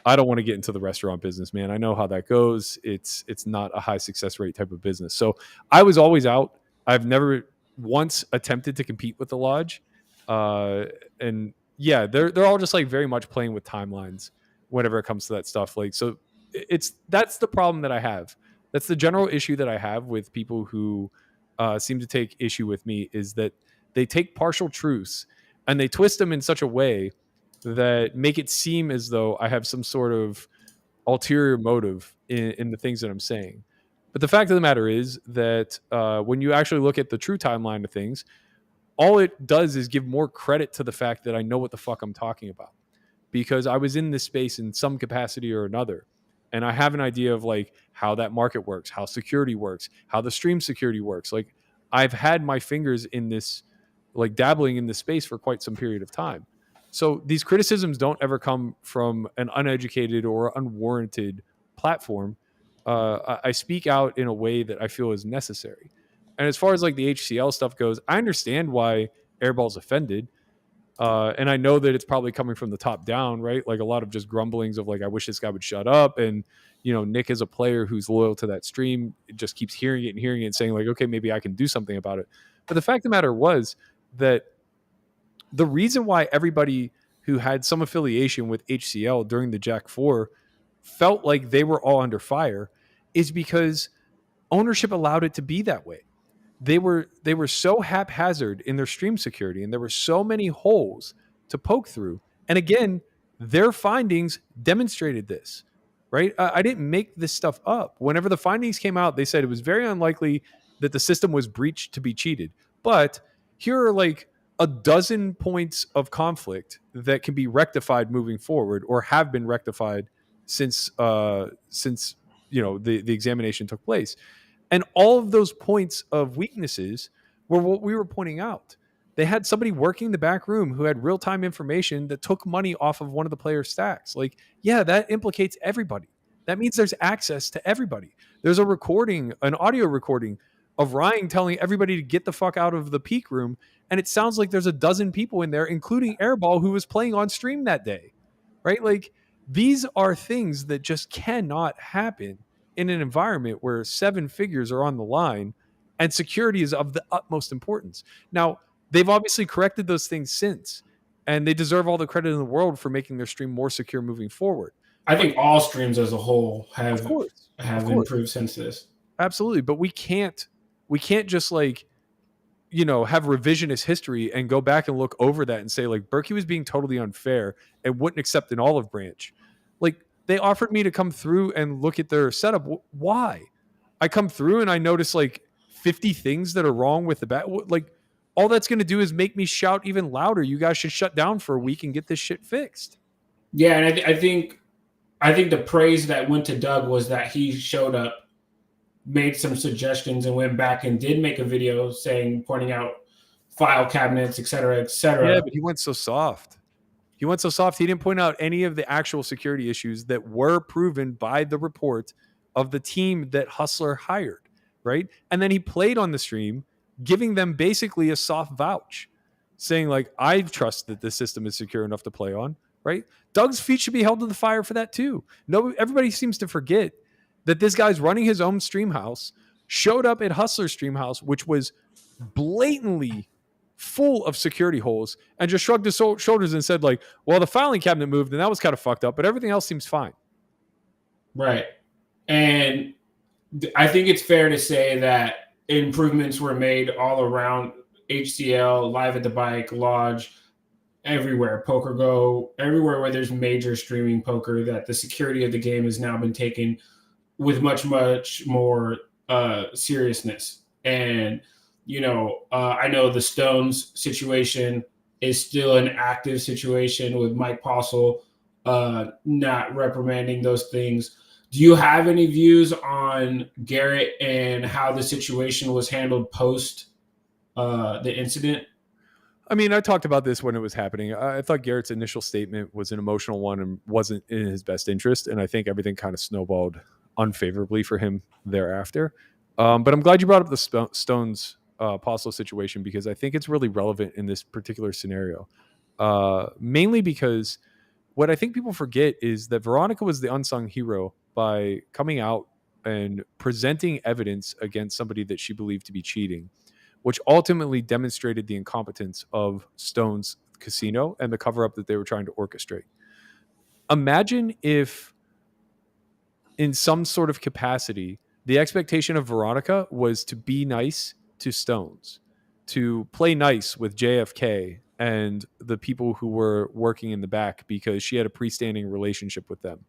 I don't want to get into the restaurant business, man. I know how that goes. It's not a high success rate type of business. So I was always out. I've never once attempted to compete with the lodge. And yeah, they're all just like very much playing with timelines whenever it comes to that stuff. Like so that's the problem that I have. That's the general issue that I have with people who seem to take issue with me is that they take partial truths and they twist them in such a way that make it seem as though I have some sort of ulterior motive in the things that I'm saying. But the fact of the matter is that when you actually look at the true timeline of things, all it does is give more credit to the fact that I know what the fuck I'm talking about, because I was in this space in some capacity or another. And I have an idea of like how that market works, how security works, how the stream security works. Like I've had my fingers in this, like dabbling in this space for quite some period of time. So these criticisms don't ever come from an uneducated or unwarranted platform. I speak out in a way that I feel is necessary. And as far as like the HCL stuff goes, I understand why Airball's offended. And I know that it's probably coming from the top down, right? Like a lot of just grumblings of like, I wish this guy would shut up. And, you know, Nick is a player who's loyal to that stream, just keeps hearing it and saying like, okay, maybe I can do something about it. But the fact of the matter was that the reason why everybody who had some affiliation with HCL during the Jack 4 felt like they were all under fire is because ownership allowed it to be that way. They were so haphazard in their stream security, and there were so many holes to poke through. And again, their findings demonstrated this, right? I didn't make this stuff up. Whenever the findings came out, they said it was very unlikely that the system was breached to be cheated. But here are like a dozen points of conflict that can be rectified moving forward, or have been rectified since the examination took place. And all of those points of weaknesses were what we were pointing out. They had somebody working the back room who had real-time information that took money off of one of the players' stacks. Like, yeah, that implicates everybody. That means there's access to everybody. There's a recording, an audio recording of Ryan telling everybody to get the fuck out of the peak room. And it sounds like there's a dozen people in there, including Airball, who was playing on stream that day, right? Like, these are things that just cannot happen in an environment where 7 figures are on the line and security is of the utmost importance. Now, they've obviously corrected those things since, and they deserve all the credit in the world for making their stream more secure moving forward. I think all streams as a whole Of course. have improved since this. Absolutely. But we can't just like, have revisionist history and go back and look over that and say like Berkey was being totally unfair and wouldn't accept an olive branch. Like, they offered me to come through and look at their setup. Why? I come through and I notice like 50 things that are wrong with the bat. Like, all that's going to do is make me shout even louder. You guys should shut down for a week and get this shit fixed. Yeah, and I think the praise that went to Doug was that he showed up, made some suggestions, and went back and did make a video pointing out file cabinets, et cetera, et cetera. Yeah, but he went so soft. He didn't point out any of the actual security issues that were proven by the report of the team that Hustler hired, right? And then he played on the stream, giving them basically a soft vouch, saying like, I trust that this system is secure enough to play on, right? Doug's feet should be held to the fire for that too. No, everybody seems to forget that this guy's running his own stream house, showed up at Hustler's stream house, which was blatantly full of security holes, and just shrugged his shoulders and said like, well, the filing cabinet moved and that was kind of fucked up, but everything else seems fine. Right. And I think it's fair to say that improvements were made all around HCL, Live at the Bike, Lodge, everywhere, Poker Go, everywhere where there's major streaming poker, that the security of the game has now been taken with much, much more seriousness. And I know the Stones situation is still an active situation with Mike Postle not reprimanding those things. Do you have any views on Garrett and how the situation was handled post the incident? I mean, I talked about this when it was happening. I thought Garrett's initial statement was an emotional one and wasn't in his best interest. And I think everything kind of snowballed unfavorably for him thereafter. But I'm glad you brought up the Stones Postle situation, because I think it's really relevant in this particular scenario. Mainly because what I think people forget is that Veronica was the unsung hero by coming out and presenting evidence against somebody that she believed to be cheating, which ultimately demonstrated the incompetence of Stone's casino and the cover-up that they were trying to orchestrate. Imagine if, in some sort of capacity, the expectation of Veronica was to be nice to stones to play nice with JFK and the people who were working in the back because she had a pre-standing relationship with them.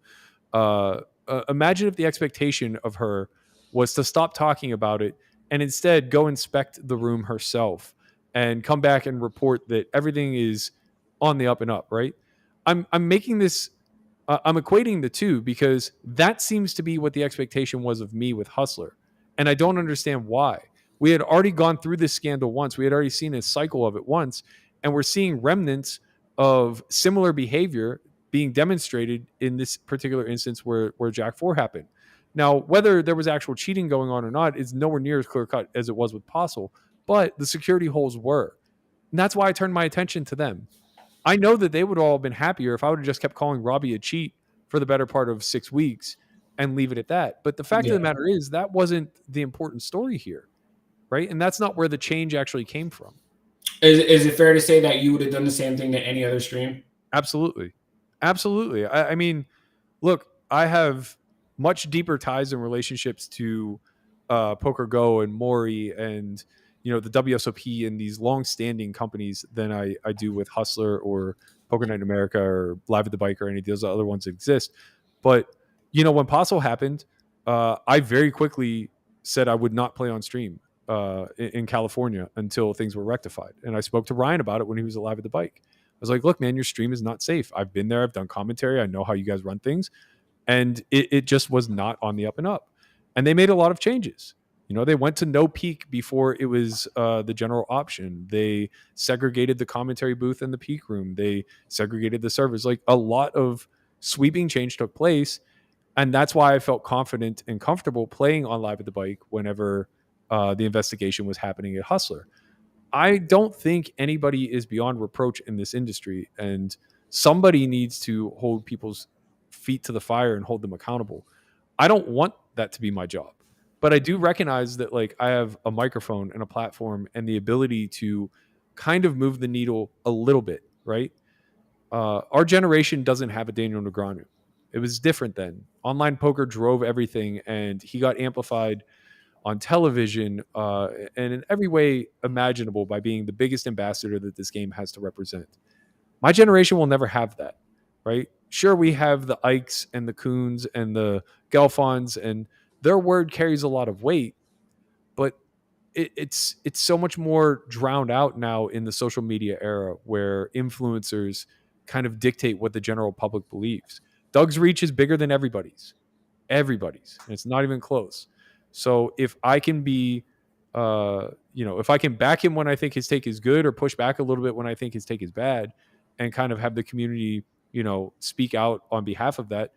Imagine if the expectation of her was to stop talking about it and instead go inspect the room herself and come back and report that everything is on the up and up, right? I'm making this I'm equating the two because that seems to be what the expectation was of me with Hustler. And I don't understand why. We had already gone through this scandal once. We had already seen a cycle of it once. And we're seeing remnants of similar behavior being demonstrated in this particular instance where Jack 4 happened. Now, whether there was actual cheating going on or not is nowhere near as clear cut as it was with Postle, but the security holes were. And that's why I turned my attention to them. I know that they would all have been happier if I would have just kept calling Robbie a cheat for the better part of 6 weeks and leave it at that. But the fact of the matter is that wasn't the important story here, right? And that's not where the change actually came from. Is it fair to say that you would have done the same thing to any other stream? Absolutely. Absolutely. I mean, look, I have much deeper ties and relationships to Poker Go and Maury and the WSOP and these long-standing companies than I do with Hustler or Poker Night in America or Live at the Bike or any of those other ones that exist. But when Postle happened, I very quickly said I would not play on stream in California until things were rectified. And I spoke to Ryan about it when he was Live at the Bike. I was like, look, man, your stream is not safe. I've been there. I've done commentary. I know how you guys run things. And it just was not on the up and up. And they made a lot of changes. They went to no peak before it was the general option. They segregated the commentary booth and the peak room. They segregated the servers. Like a lot of sweeping change took place. And that's why I felt confident and comfortable playing on Live at the Bike whenever the investigation was happening at Hustler. I don't think anybody is beyond reproach in this industry, and somebody needs to hold people's feet to the fire and hold them accountable. I don't want that to be my job, but I do recognize that I have a microphone and a platform and the ability to kind of move the needle a little bit, right? Our generation doesn't have a Daniel Negreanu. It was different then. Online poker drove everything, and he got amplified on television and in every way imaginable by being the biggest ambassador that this game has to represent. My generation will never have that, right? Sure, we have the Ikes and the Coons and the Gelfons, and their word carries a lot of weight, but it's so much more drowned out now in the social media era where influencers kind of dictate what the general public believes. Doug's reach is bigger than everybody's, and it's not even close. So if I can be, if I can back him when I think his take is good or push back a little bit when I think his take is bad and kind of have the community, speak out on behalf of that,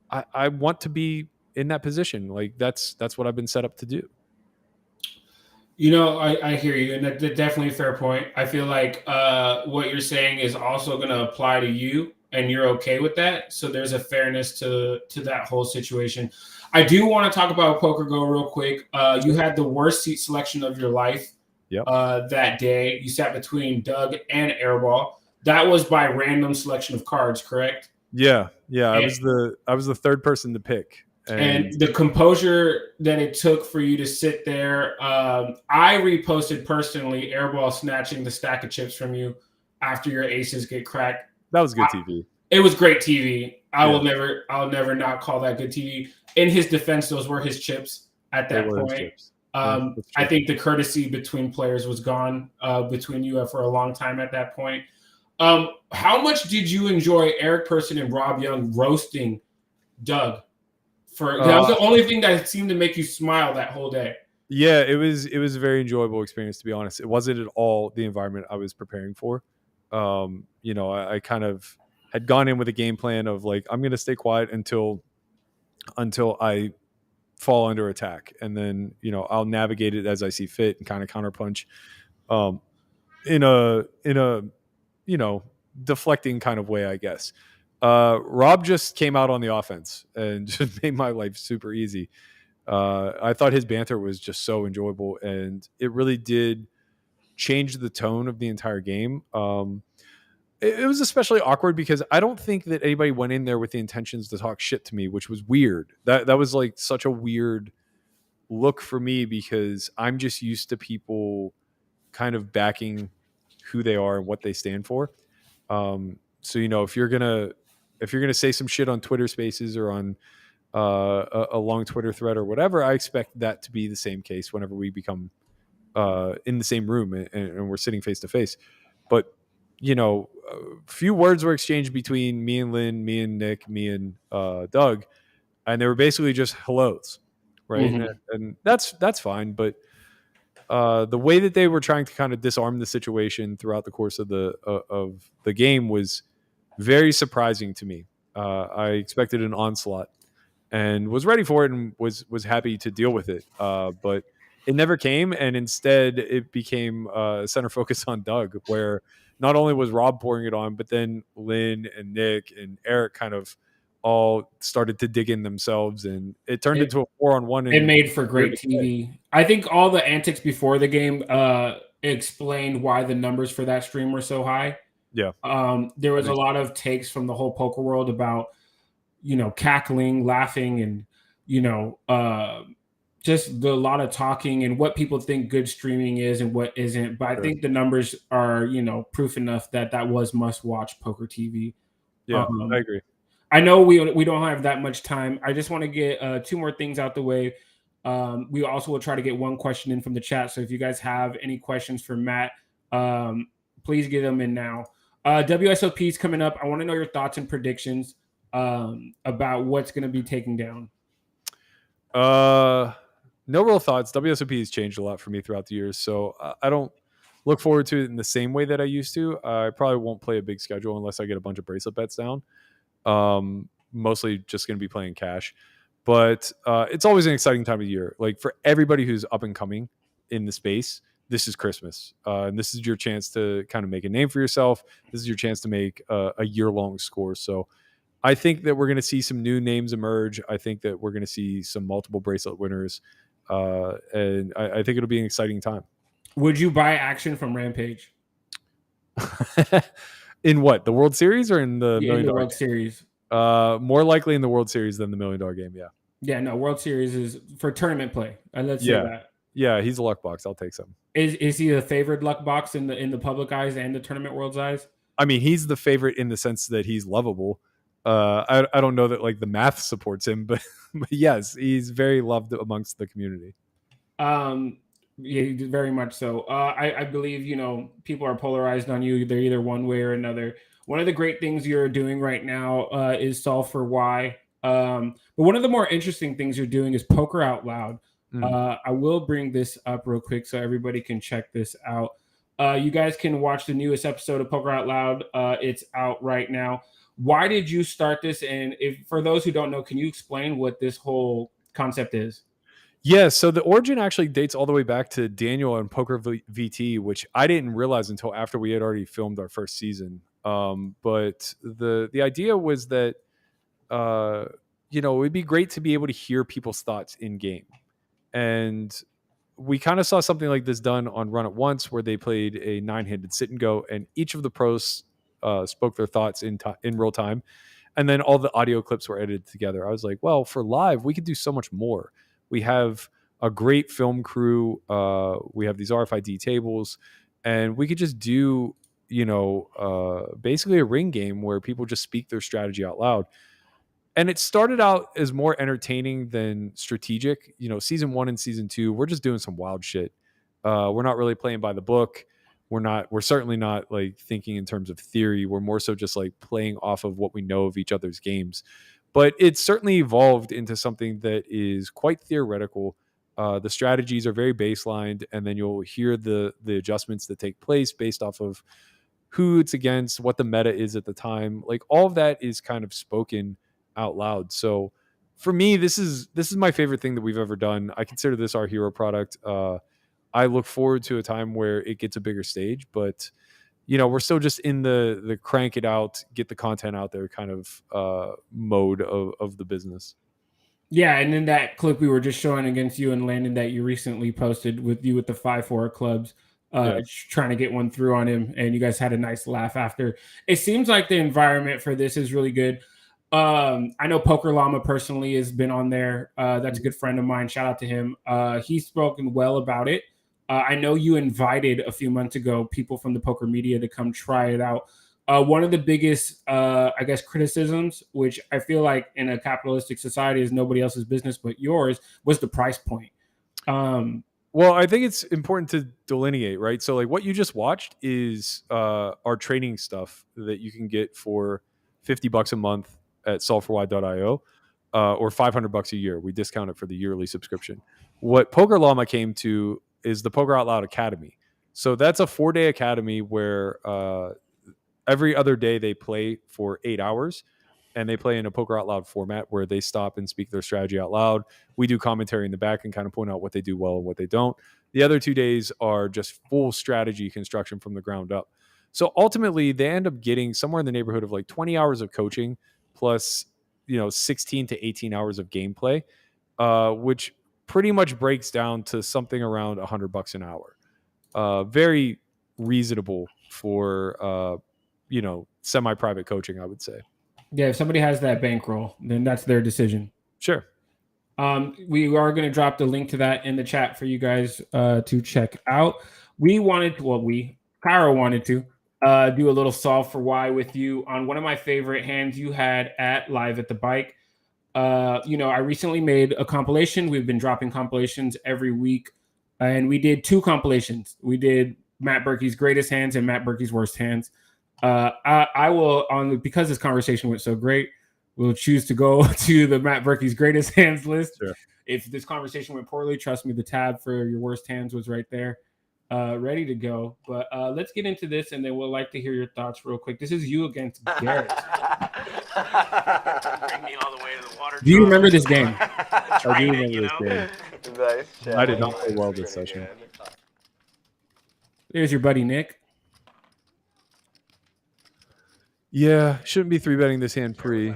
I want to be in that position. Like that's what I've been set up to do. I hear you, and that's definitely a fair point. I feel like what you're saying is also going to apply to you, and you're okay with that. So there's a fairness to that whole situation. I do want to talk about Poker Go real quick. You had the worst seat selection of your life that day. You sat between Doug and Airball. That was by random selection of cards, correct? Yeah. I was the third person to pick. And the composure that it took for you to sit there, I reposted personally Airball snatching the stack of chips from you after your aces get cracked. That was good TV. It was great TV. I'll never not call that good TV. In his defense, those were his chips at that point. I think the courtesy between players was gone between you for a long time at that point. How much did you enjoy Eric Person and Rob Young roasting Doug? That was the only thing that seemed to make you smile that whole day. Yeah, it was a very enjoyable experience, to be honest. It wasn't at all the environment I was preparing for. I kind of had gone in with a game plan of I'm going to stay quiet until I fall under attack, and then I'll navigate it as I see fit and kind of counterpunch in a deflecting kind of way, I guess. Rob just came out on the offense and just made my life super easy. I thought his banter was just so enjoyable, and it really did change the tone of the entire game. It was especially awkward because I don't think that anybody went in there with the intentions to talk shit to me, which was weird. That was such a weird look for me because I'm just used to people kind of backing who they are and what they stand for. So if you're gonna say some shit on Twitter Spaces or on a long Twitter thread or whatever, I expect that to be the same case whenever we become in the same room and we're sitting face to face. But a few words were exchanged between me and Lynn, me and Nick, me and Doug, and they were basically just hellos, right? Mm-hmm. And that's fine, but the way that they were trying to kind of disarm the situation throughout the course of the game was very surprising to me. I expected an onslaught and was ready for it and was happy to deal with it, but it never came, and instead it became center focus on Doug, where not only was Rob pouring it on, but then Lynn and Nick and Eric kind of all started to dig in themselves, and it turned into a 4-on-1. It made for great TV. I think all the antics before the game explained why the numbers for that stream were so high. Yeah. There was a lot of takes from the whole poker world about, cackling, laughing, and, just a lot of talking and what people think good streaming is and what isn't. But I think the numbers are, proof enough that was must-watch poker TV. Yeah, I agree. I know we don't have that much time. I just want to get two more things out the way. We also will try to get one question in from the chat. So if you guys have any questions for Matt, please get them in now. WSOP is coming up. I want to know your thoughts and predictions about what's going to be taken down. No real thoughts. WSOP has changed a lot for me throughout the years, so I don't look forward to it in the same way that I used to. I probably won't play a big schedule unless I get a bunch of bracelet bets down. Mostly just going to be playing cash, but it's always an exciting time of year. Like for everybody who's up and coming in the space, this is Christmas, and this is your chance to kind of make a name for yourself. This is your chance to make a year-long score. So I think that we're going to see some new names emerge. I think that we're going to see some multiple bracelet winners, and I think it'll be an exciting time. Would you buy action from Rampage? In what, the World Series or in the $1 million World Series? More likely in the World Series than the $1 million game. Yeah. Yeah. No, World Series is for tournament play. Let's say that. Yeah, he's a luck box. I'll take some. Is he the favored luck box in the public eyes and the tournament world's eyes? I mean, he's the favorite in the sense that he's lovable. I don't know that like the math supports him, but yes, he's very loved amongst the community. Yeah, very much so. I believe, people are polarized on you. They're either one way or another. One of the great things you're doing right now is Solve for Why. But one of the more interesting things you're doing is Poker Out Loud. I will bring this up real quick so everybody can check this out. You guys can watch the newest episode of Poker Out Loud. It's out right now. Why did you start this? And for those who don't know, can you explain what this whole concept is? Yeah, so the origin actually dates all the way back to Daniel and Poker VT, which I didn't realize until after we had already filmed our first season. But the idea was that, it would be great to be able to hear people's thoughts in game. And we kind of saw something like this done on Run It Once, where they played a 9-handed sit and go, and each of the pros spoke their thoughts in real time. And then all the audio clips were edited together. I was like, well, for live, we could do so much more. We have a great film crew. We have these RFID tables, and we could just do, basically a ring game where people just speak their strategy out loud. And it started out as more entertaining than strategic. Season 1 and season 2, we're just doing some wild shit. We're not really playing by the book. We're certainly not like thinking in terms of theory. We're more so just like playing off of what we know of each other's games. But it's certainly evolved into something that is quite theoretical. The strategies are very baselined, and then you'll hear the adjustments that take place based off of who it's against, what the meta is at the time. Like all of that is kind of spoken out loud. So for me, this is my favorite thing that we've ever done. I consider this our hero product. I look forward to a time where it gets a bigger stage, but we're still just in the crank it out, get the content out there kind of mode of the business. Yeah, and in that clip we were just showing against you and Landon that you recently posted with the 5-4 clubs, trying to get one through on him, and you guys had a nice laugh after. It seems like the environment for this is really good. I know Poker Llama personally has been on there. That's a good friend of mine. Shout out to him. He's spoken well about it. I know you invited a few months ago people from the poker media to come try it out. One of the biggest, I guess, criticisms, which I feel like in a capitalistic society is nobody else's business but yours, was the price point. Well, I think it's important to delineate, right? So, like, what you just watched is our training stuff that you can get for $50 a month at solveforwhy.io, or $500 a year. We discount it for the yearly subscription. What Poker Llama came to is the Poker Out Loud Academy. So that's a 4-day academy where every other day they play for 8 hours, and they play in a Poker Out Loud format where they stop and speak their strategy out loud. We do commentary in the back and kind of point out what they do well and what they don't. The other 2 days are just full strategy construction from the ground up. So ultimately, they end up getting somewhere in the neighborhood of like 20 hours of coaching plus, 16 to 18 hours of gameplay, which pretty much breaks down to something around $100 an hour. Very reasonable for, semi-private coaching, I would say. Yeah, if somebody has that bankroll, then that's their decision. Sure. We are going to drop the link to that in the chat for you guys to check out. Cairo wanted to do a little solve for why with you on one of my favorite hands you had at Live at the Bike. I recently made a compilation. We've been dropping compilations every week, and we did 2 compilations. We did Matt Berkey's greatest hands and Matt Berkey's worst hands. I will, because this conversation went so great, we'll choose to go to the Matt Berkey's greatest hands list. Sure. If this conversation went poorly, trust me, the tab for your worst hands was right there, ready to go. But let's get into this, and then we'll like to hear your thoughts real quick. This is you against Garrett. Bring me all the way to the water. Do you remember this game? I do remember this game. Nice. I did not play well this session. There's your buddy Nick. Yeah, shouldn't be 3-betting this hand pre.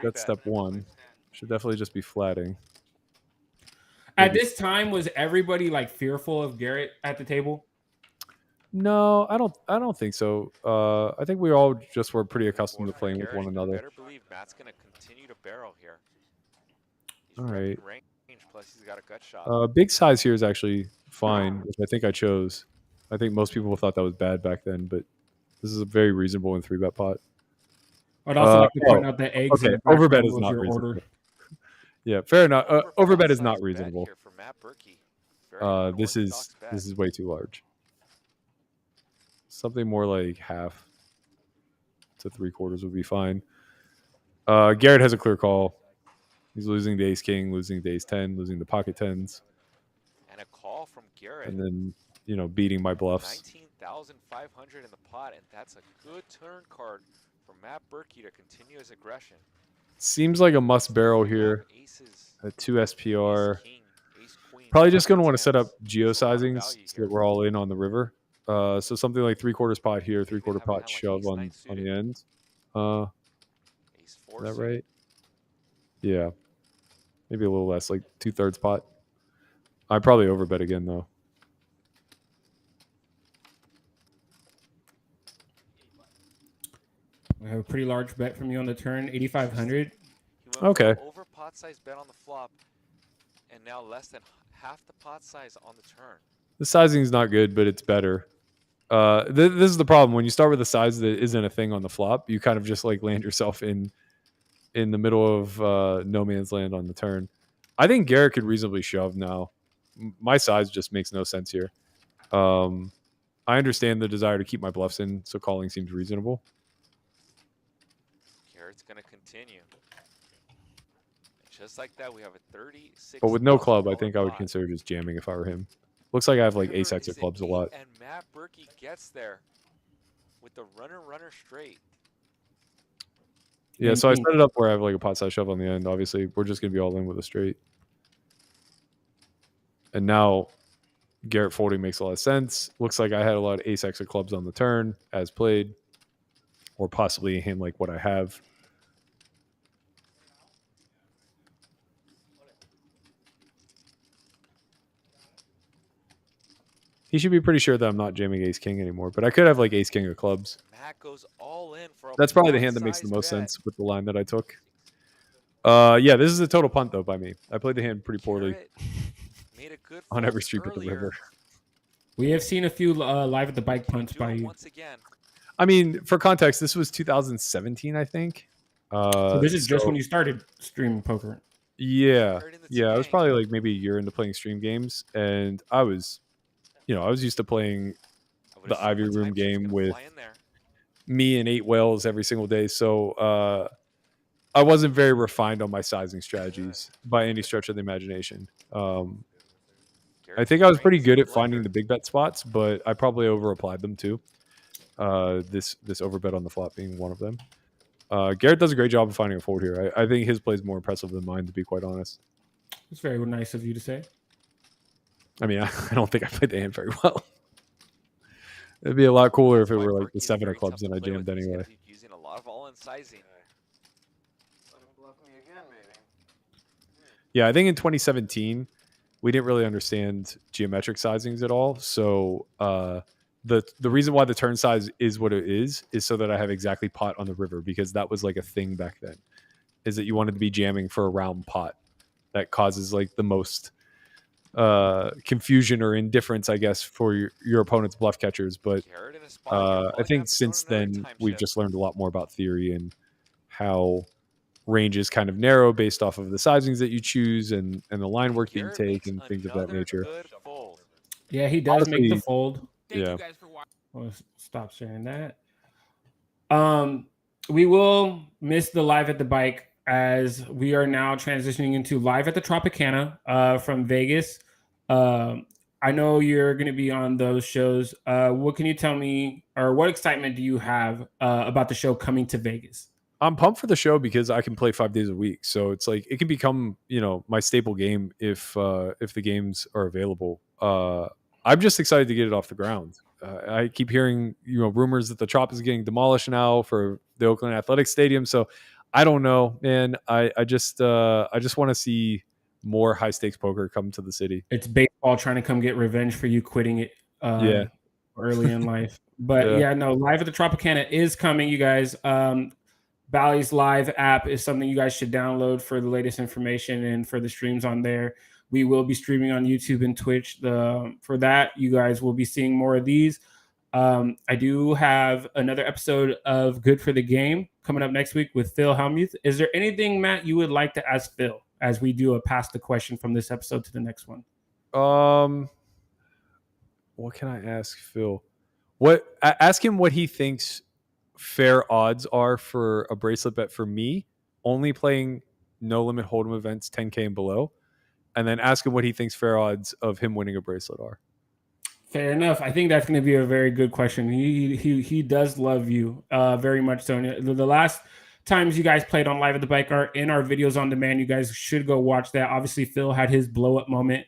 That's step 1. Should definitely just be flatting. At this time, was everybody like fearful of Garrett at the table? No, I don't think so. I think we all just were pretty accustomed to playing with one another. Better believe Matt's going to continue to barrel here. All right. Range, plus he's got a gut shot. Big size here is actually fine, which I think I chose. I think most people thought that was bad back then, but this is a very reasonable in 3-bet pot. I'd also like to point out that eggs. Okay, overbet is not reasonable. Order. Yeah, fair enough. Overbet is not reasonable. This is way too large. Something more like half to 3/4 would be fine. Garrett has a clear call. He's losing to ace king, losing to ace 10, losing the pocket tens, and a call from Garrett. And then beating my bluffs. 19,500 in the pot, and that's a good turn card for Matt Berkey to continue his aggression. Seems like a must barrel here. A 2 SPR. Probably just going to want to set up geo sizings so that we're all in on the river. So something like 3/4 pot here, 3/4 pot shove on the end. Is that right? Yeah. Maybe a little less, like 2/3 pot. I'd probably overbet again, though. We have a pretty large bet from you on the turn, 8,500. Okay. Over pot size bet on the flop, and now less than half the pot size on the turn. The sizing is not good, but it's better. This is the problem. When you start with a size that isn't a thing on the flop, you kind of just like land yourself in the middle of no man's land on the turn. I think Garrett could reasonably shove now. My size just makes no sense here. I understand the desire to keep my bluffs in, so calling seems reasonable. Garrett's going to continue. Just like that, we have a 36. But with no club, I think I would consider just jamming if I were him. Looks like I have like ace X of clubs a lot. And Matt Berkey gets there with the runner straight. Yeah, so I set it up where I have like a pot size shove on the end. Obviously, we're just going to be all in with a straight. And now Garrett folding makes a lot of sense. Looks like I had a lot of ace X of clubs on the turn as played. Or possibly a hand like what I have. He should be pretty sure that I'm not jamming ace king anymore, but I could have like ace king of clubs. Matt goes all in for a That's probably the hand that makes the One-sized most bet. sense with the line that I took. Yeah, this is a total punt though by me. I played the hand pretty poorly Garrett made a good on every fold stream at the earlier. river. We have seen a few live at the bike punts Do by it you. once again. I mean, for context, this was 2017, I think. So this is just when you started streaming poker. Yeah, Heard in the yeah. I was game. probably like maybe a year into playing stream games, and I was used to playing I would the assume Ivy a Room time shift's game gonna with fly in there. me and 8 whales every single day. So I wasn't very refined on my sizing strategies by any stretch of the imagination. I Garrett think I was pretty joins good the at finding blender. the big bet spots, but I probably over applied them too. This overbet on the flop being one of them. Garrett does a great job of finding a fold here. I think his play is more impressive than mine, to be quite honest. It's very nice of you to say. I mean, I don't think I played the hand very well. It'd be a lot cooler if it Why were like the Berkey's 7 very of clubs tough and to I play with. jammed He's anyway. gonna be using a lot of all-in sizing. Yeah, I think in 2017 we didn't really understand geometric sizings at all. So the reason why the turn size is what it is so that I have exactly pot on the river, because that was like a thing back then. Is that you wanted to be jamming for a round pot that causes like the most confusion or indifference, I guess, for your opponent's bluff catchers. But Garrett in a spot here, I probably think gonna have to since throw in another then time we've shift. just learned a lot more about theory and how ranges kind of narrow based off of the sizings that you choose and the line work that you Garrett take makes and things of that another nature. good fold. Yeah, he does make the Honestly, fold. Thank Yeah. you guys for watching. Well, stop sharing that. We will miss the live at the bike as we are now transitioning into live at the Tropicana from Vegas. I know you're going to be on those shows. What can you tell me, or what excitement do you have about the show coming to Vegas? I'm pumped for the show because I can play 5 days a week. So it's like it can become, my staple game if the games are available. I'm just excited to get it off the ground. I keep hearing, rumors that the Trop is getting demolished now for the Oakland Athletics Stadium. So I don't know, man. I just want to see more high stakes poker come to the city. It's baseball trying to come get revenge for you quitting it Yeah. early in life. But Yeah. no, live at the Tropicana is coming, you guys. Bally's live app is something you guys should download for the latest information and for the streams on there. We will be streaming on YouTube and Twitch. For that, you guys will be seeing more of these. I do have another episode of Good for the Game coming up next week with Phil Helmuth. Is there anything, Matt, you would like to ask Phil as we do a pass the question from this episode to the next one? What can I ask Phil? Ask him what he thinks fair odds are for a bracelet bet for me, only playing no limit hold'em events 10K and below, and then ask him what he thinks fair odds of him winning a bracelet are. Fair enough. I think that's going to be a very good question. He does love you very much so. The last times you guys played on Live at the Bike are in our videos on demand. You guys should go watch that. Obviously, Phil had his blow up moment,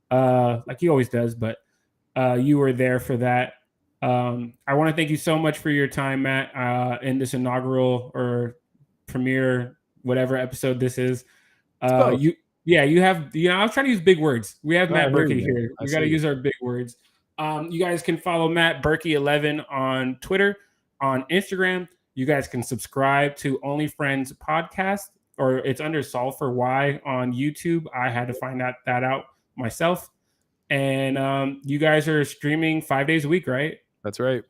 like he always does, but you were there for that. I want to thank you so much for your time, Matt, in this inaugural or premiere, whatever episode this is. You have, I was trying to use big words. We have Matt Berkey here. We got to use our big words. You guys can follow Matt Berkey11 on Twitter, on Instagram. You guys can subscribe to Only Friends podcast, or it's under Solve for Why on YouTube. I had to find that out myself. And you guys are streaming 5 days a week, right? That's right.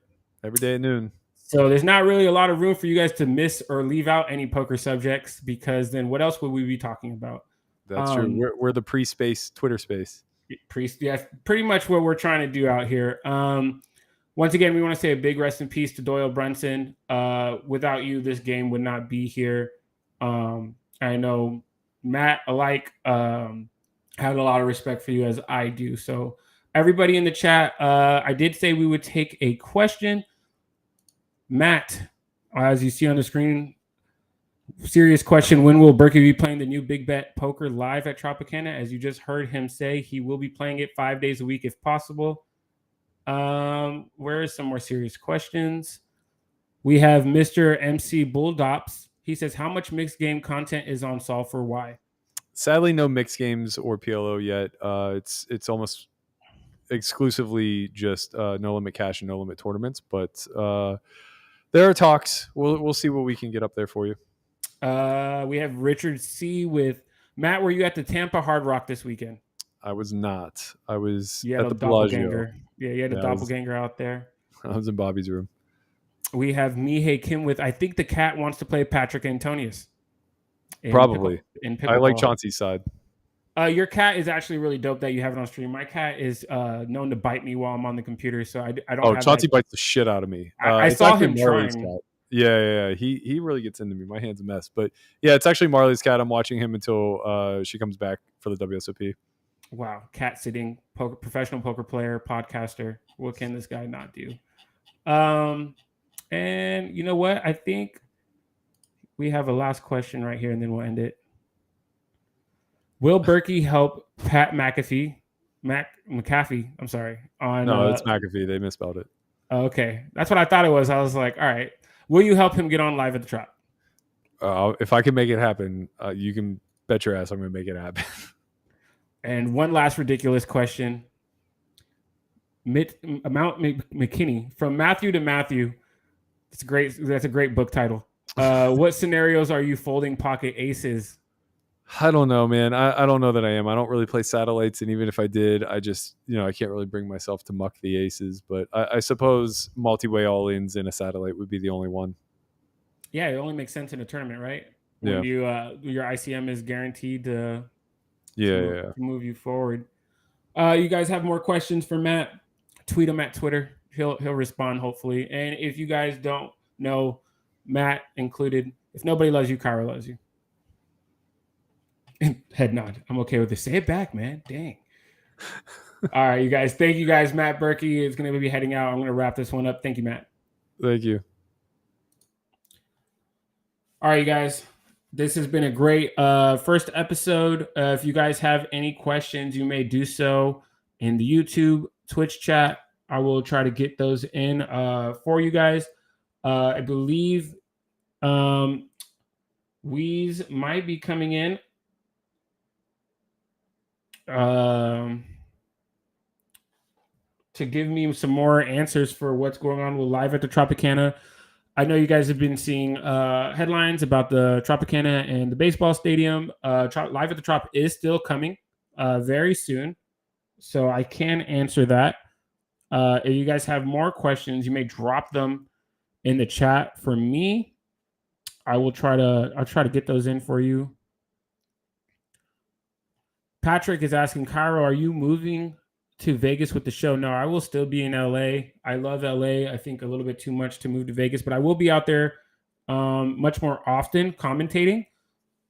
Every day at noon. So there's not really a lot of room for you guys to miss or leave out any poker subjects, because then what else would we be talking about? That's true. We're the pre-space Twitter space. Yeah, pretty much what we're trying to do out here. Once again, we want to say a big rest in peace to Doyle Brunson. Without you, this game would not be here. I know Matt alike had a lot of respect for you, as I do. So everybody in the chat, I did say we would take a question. Matt, as you see on the screen, serious question. When will Berkey be playing the new Big Bet Poker live at Tropicana? As you just heard him say, he will be playing it 5 days a week if possible. Where are some more serious questions? We have Mr. MC Bulldops. He says, how much mixed game content is on Solve for Why? Sadly, no mixed games or PLO yet. It's almost exclusively just no limit cash and no limit tournaments. But There are talks. We'll see what we can get up there for you. We have Richard C. with Matt. Were you at the Tampa Hard Rock this weekend? I was not. I was You had at a the Bellagio. doppelganger. Yeah, you had a doppelganger out there. I was in Bobby's room. We have Mihei Kim with, I think the cat wants to play Patrick Antonius. Probably. In I like pickleball. Chauncey's side. Your cat is actually really dope that you have it on stream. My cat is known to bite me while I'm on the computer, so I don't. Oh, have Chauncey that. bites the shit out of me. I saw him trying. Cat. Yeah. He really gets into me. My hand's a mess. But yeah, it's actually Marley's cat. I'm watching him until she comes back for the WSOP. Wow, cat sitting, professional poker player, podcaster. What can this guy not do? And you know what? I think we have a last question right here, and then we'll end it. Will Berkey help Pat McAfee? I'm sorry. No, it's McAfee. They misspelled it. Okay, that's what I thought it was. I was like, all right. Will you help him get on Live at the Trop? If I can make it happen, you can bet your ass I'm going to make it happen. And one last ridiculous question. Mount McKinney, from Matthew to Matthew. That's a great book title. What scenarios are you folding pocket aces? I don't know, man. I don't know that I am. I don't really play satellites, and even if I did, I just, I can't really bring myself to muck the aces. But I suppose multi-way all-ins in a satellite would be the only one. Yeah, it only makes sense in a tournament, right? Yeah. When your ICM is guaranteed to move you forward. You guys have more questions for Matt? Tweet him at Twitter. He'll respond hopefully. And if you guys don't know, Matt included, if nobody loves you, Kyra loves you. Head nod. I'm okay with this. Say it back, man. Dang. All right, you guys. Thank you guys. Matt Berkey is going to be heading out. I'm going to wrap this one up. Thank you, Matt. Thank you. All right, you guys. This has been a great first episode. If you guys have any questions, you may do so in the YouTube, Twitch chat. I will try to get those in for you guys. I believe Weez might be coming in. To give me some more answers for what's going on with Live at the Tropicana. I know you guys have been seeing headlines about the Tropicana and the baseball stadium. Live at the Trop is still coming very soon, so I can answer that. If you guys have more questions, you may drop them in the chat for me. I'll try to get those in for you. Patrick is asking, Cairo, are you moving to Vegas with the show? No, I will still be in LA. I love LA. I think a little bit too much to move to Vegas, but I will be out there much more often commentating.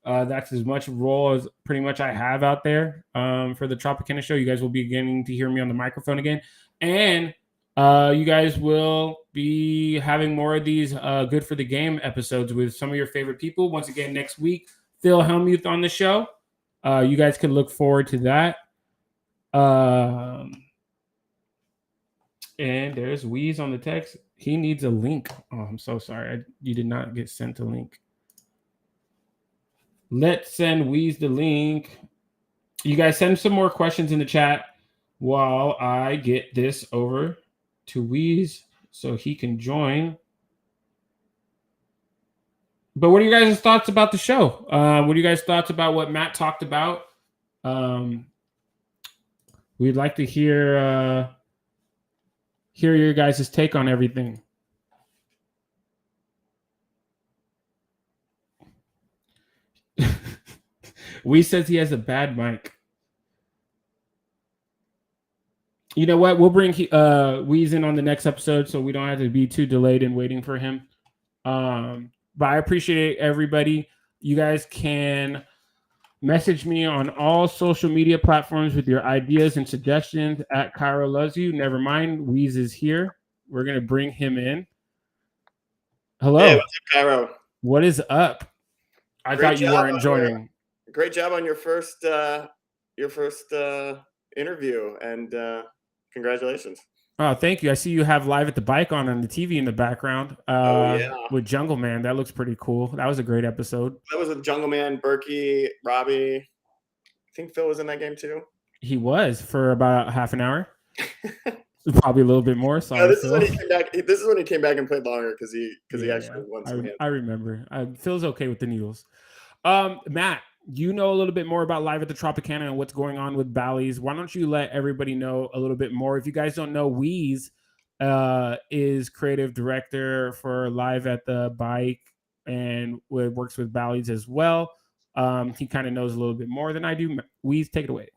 That's as much role as pretty much I have out there for the Tropicana show. You guys will be beginning to hear me on the microphone again. And you guys will be having more of these Good for the Game episodes with some of your favorite people. Once again, next week, Phil Hellmuth on the show. You guys can look forward to that. And there's Weez on the text. He needs a link. Oh, I'm so sorry. You did not get sent a link. Let's send Weez the link. You guys send some more questions in the chat while I get this over to Weez so he can join. But what are you guys' thoughts about the show? What are you guys' thoughts about what Matt talked about? We'd like to hear your guys' take on everything. Weez says he has a bad mic. You know what? We'll bring Weez in on the next episode so we don't have to be too delayed in waiting for him. But I appreciate everybody. You guys can message me on all social media platforms with your ideas and suggestions at Cairo Loves You. Never mind, Weez is here. We're going to bring him in. Hello. Hey, what's up, Cairo? What is up? I thought you weren't joining. Great job on your first interview, and congratulations. Oh, thank you. I see you have Live at the Bike on the TV in the background. With Jungle Man. That looks pretty cool. That was a great episode. That was with Jungle Man, Berkey, Robbie. I think Phil was in that game too. He was for about half an hour. Probably a little bit more. No, Sorry, this is Phil. when he came back. This is when he came back and played longer because he actually won some hands. I remember. Phil's okay with the needles. Matt, you know a little bit more about Live at the Tropicana and what's going on with Bally's. Why don't you let everybody know a little bit more? If you guys don't know, Weez is creative director for Live at the Bike and works with Bally's as well. He kind of knows a little bit more than I do. Weez, take it away.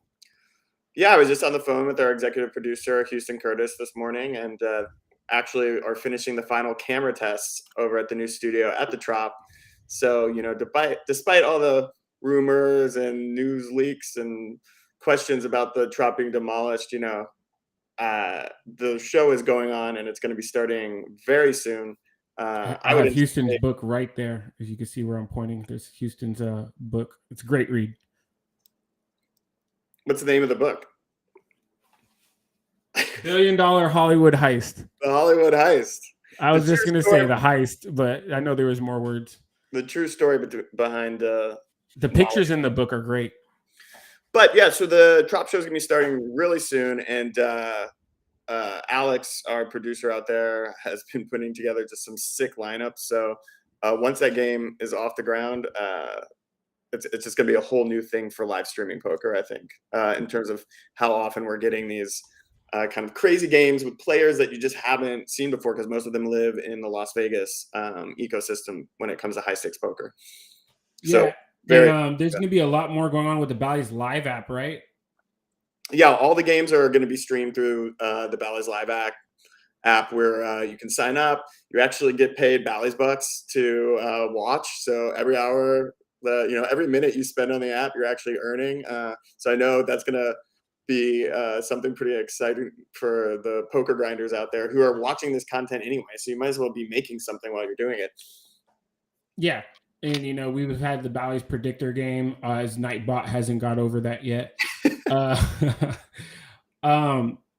Yeah, I was just on the phone with our executive producer, Houston Curtis, this morning, and actually are finishing the final camera tests over at the new studio at the Trop. So, despite all the rumors and news leaks and questions about the Trop being demolished, the show is going on and it's going to be starting very soon. I have Houston's book right there. As you can see where I'm pointing, there's Houston's book. It's a great read. What's the name of the book? $1 Billion Hollywood Heist. The Hollywood Heist. I was just going to say the heist, but I know there was more words. The true story behind the pictures in the book are great. But yeah, so the Trop show is going to be starting really soon. And Alex, our producer out there, has been putting together just some sick lineups. So once that game is off the ground, it's just going to be a whole new thing for live streaming poker, I think, in terms of how often we're getting these kind of crazy games with players that you just haven't seen before, because most of them live in the Las Vegas ecosystem when it comes to high stakes poker. So there's going to be a lot more going on with the Bally's Live app, right? Yeah, all the games are going to be streamed through the Bally's Live app where you can sign up. You actually get paid Bally's bucks to watch. So every hour, every minute you spend on the app, you're actually earning. So I know that's going to be something pretty exciting for the poker grinders out there who are watching this content anyway. So you might as well be making something while you're doing it. Yeah. And, we've had the Bally's predictor game as Nightbot hasn't got over that yet.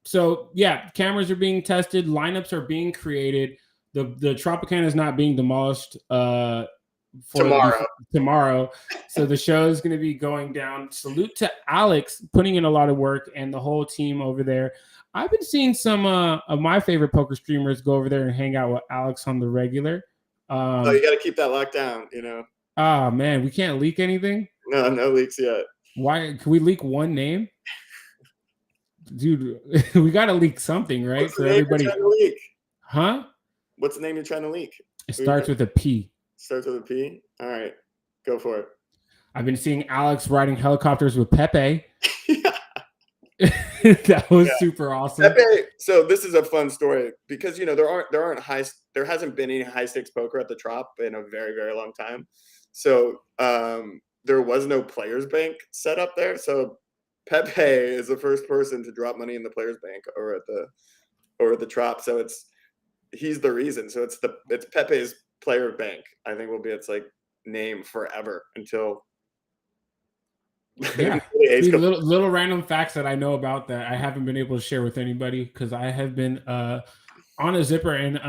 So yeah, cameras are being tested. Lineups are being created. The Tropicana is not being demolished tomorrow. So the show is going to be going down. Salute to Alex putting in a lot of work and the whole team over there. I've been seeing some of my favorite poker streamers go over there and hang out with Alex on the regular. You got to keep that locked down, Oh man, we can't leak anything. No leaks yet. Why? Can we leak one name? Dude, we got to leak something, right? What's for everybody. Leak? Huh? What's the name you're trying to leak? It starts with a P. Starts with a P? All right. Go for it. I've been seeing Alex riding helicopters with Pepe. That was super awesome. Pepe, so this is a fun story because there hasn't been any high stakes poker at the Trop in a very, very long time. So there was no players bank set up there. So Pepe is the first person to drop money in the players bank or at the Trop. So he's the reason. So it's Pepe's player bank, I think, will be its name forever until little random facts that I know about that I haven't been able to share with anybody because I have been on a zipper and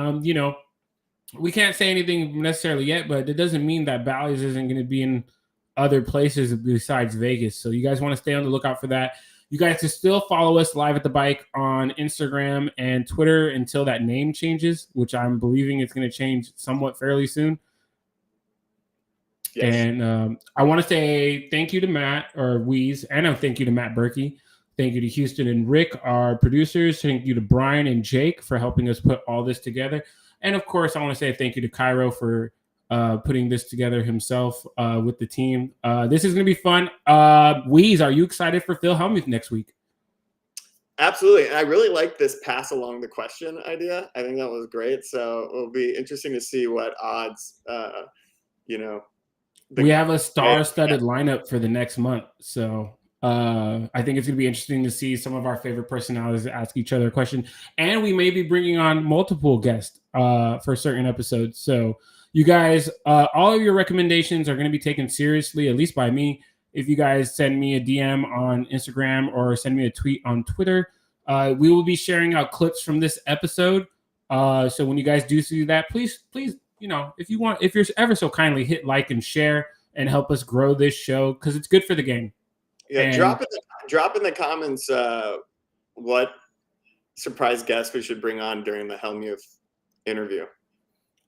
we can't say anything necessarily yet, but it doesn't mean that Bally's isn't going to be in other places besides Vegas. So you guys want to stay on the lookout for that. You guys can still follow us Live at the Bike on Instagram and Twitter until that name changes, which I'm believing it's going to change somewhat fairly soon. Yes. And I want to say thank you to Matt or Weez, and thank you to Matt Berkey. Thank you to Houston and Rick, our producers. Thank you to Brian and Jake for helping us put all this together. And of course, I want to say thank you to Cairo for putting this together himself with the team. This is going to be fun. Weez, are you excited for Phil Hellmuth next week? Absolutely. And I really like this pass along the question idea. I think that was great. So it'll be interesting to see what odds, we have a star-studded lineup for the next month. So I think it's going to be interesting to see some of our favorite personalities ask each other a question. And we may be bringing on multiple guests for certain episodes. So you guys, all of your recommendations are going to be taken seriously, at least by me. If you guys send me a DM on Instagram or send me a tweet on Twitter, we will be sharing out clips from this episode. So when you guys do see that, please, if you're ever so kindly, hit like and share and help us grow this show because it's good for the game. Yeah, drop in the comments what surprise guest we should bring on during the Hellmuth interview?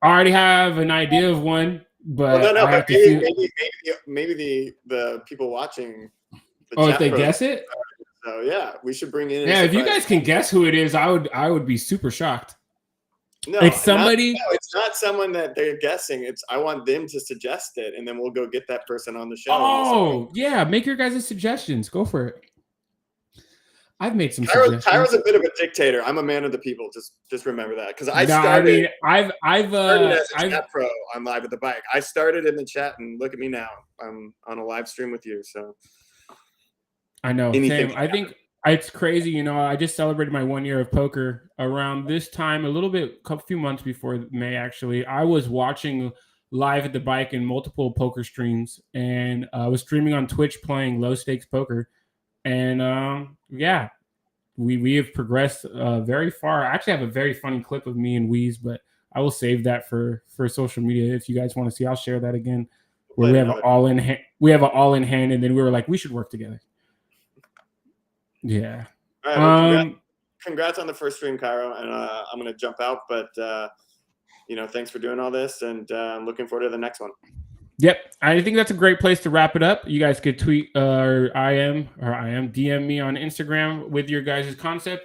I already have an idea of one, but Well, no, I have but to maybe the people watching. if they guess it. So yeah, we should bring in. Yeah, if you guys can guess who it is, I would be super shocked. No, it's somebody. It's not someone that they're guessing. I want them to suggest it, and then we'll go get that person on the show. Oh yeah, make your guys' suggestions. Go for it. I've made some suggestions. Tyro's a bit of a dictator. I'm a man of the people. Just remember that, because I started. I've as a chat pro on Live at the Bike. I started in the chat, and look at me now. I'm on a live stream with you. So I know. Sam, I think it's crazy. You know, I just celebrated my 1 year of poker around this time, a few months before May. Actually, I was watching Live at the Bike in multiple poker streams, and I was streaming on Twitch playing low stakes poker. And yeah, we have progressed very far. I actually have a very funny clip of me and Weez, but I will save that for social media if you guys want to see. I'll share that again. Where we have an all in hand, and then we were like, we should work together. Yeah. All right, well, congrats on the first stream, Cairo, and I'm gonna jump out, but thanks for doing all this, and I'm looking forward to the next one. Yep, I think that's a great place to wrap it up. You guys could tweet or DM me on Instagram with your guys' concept.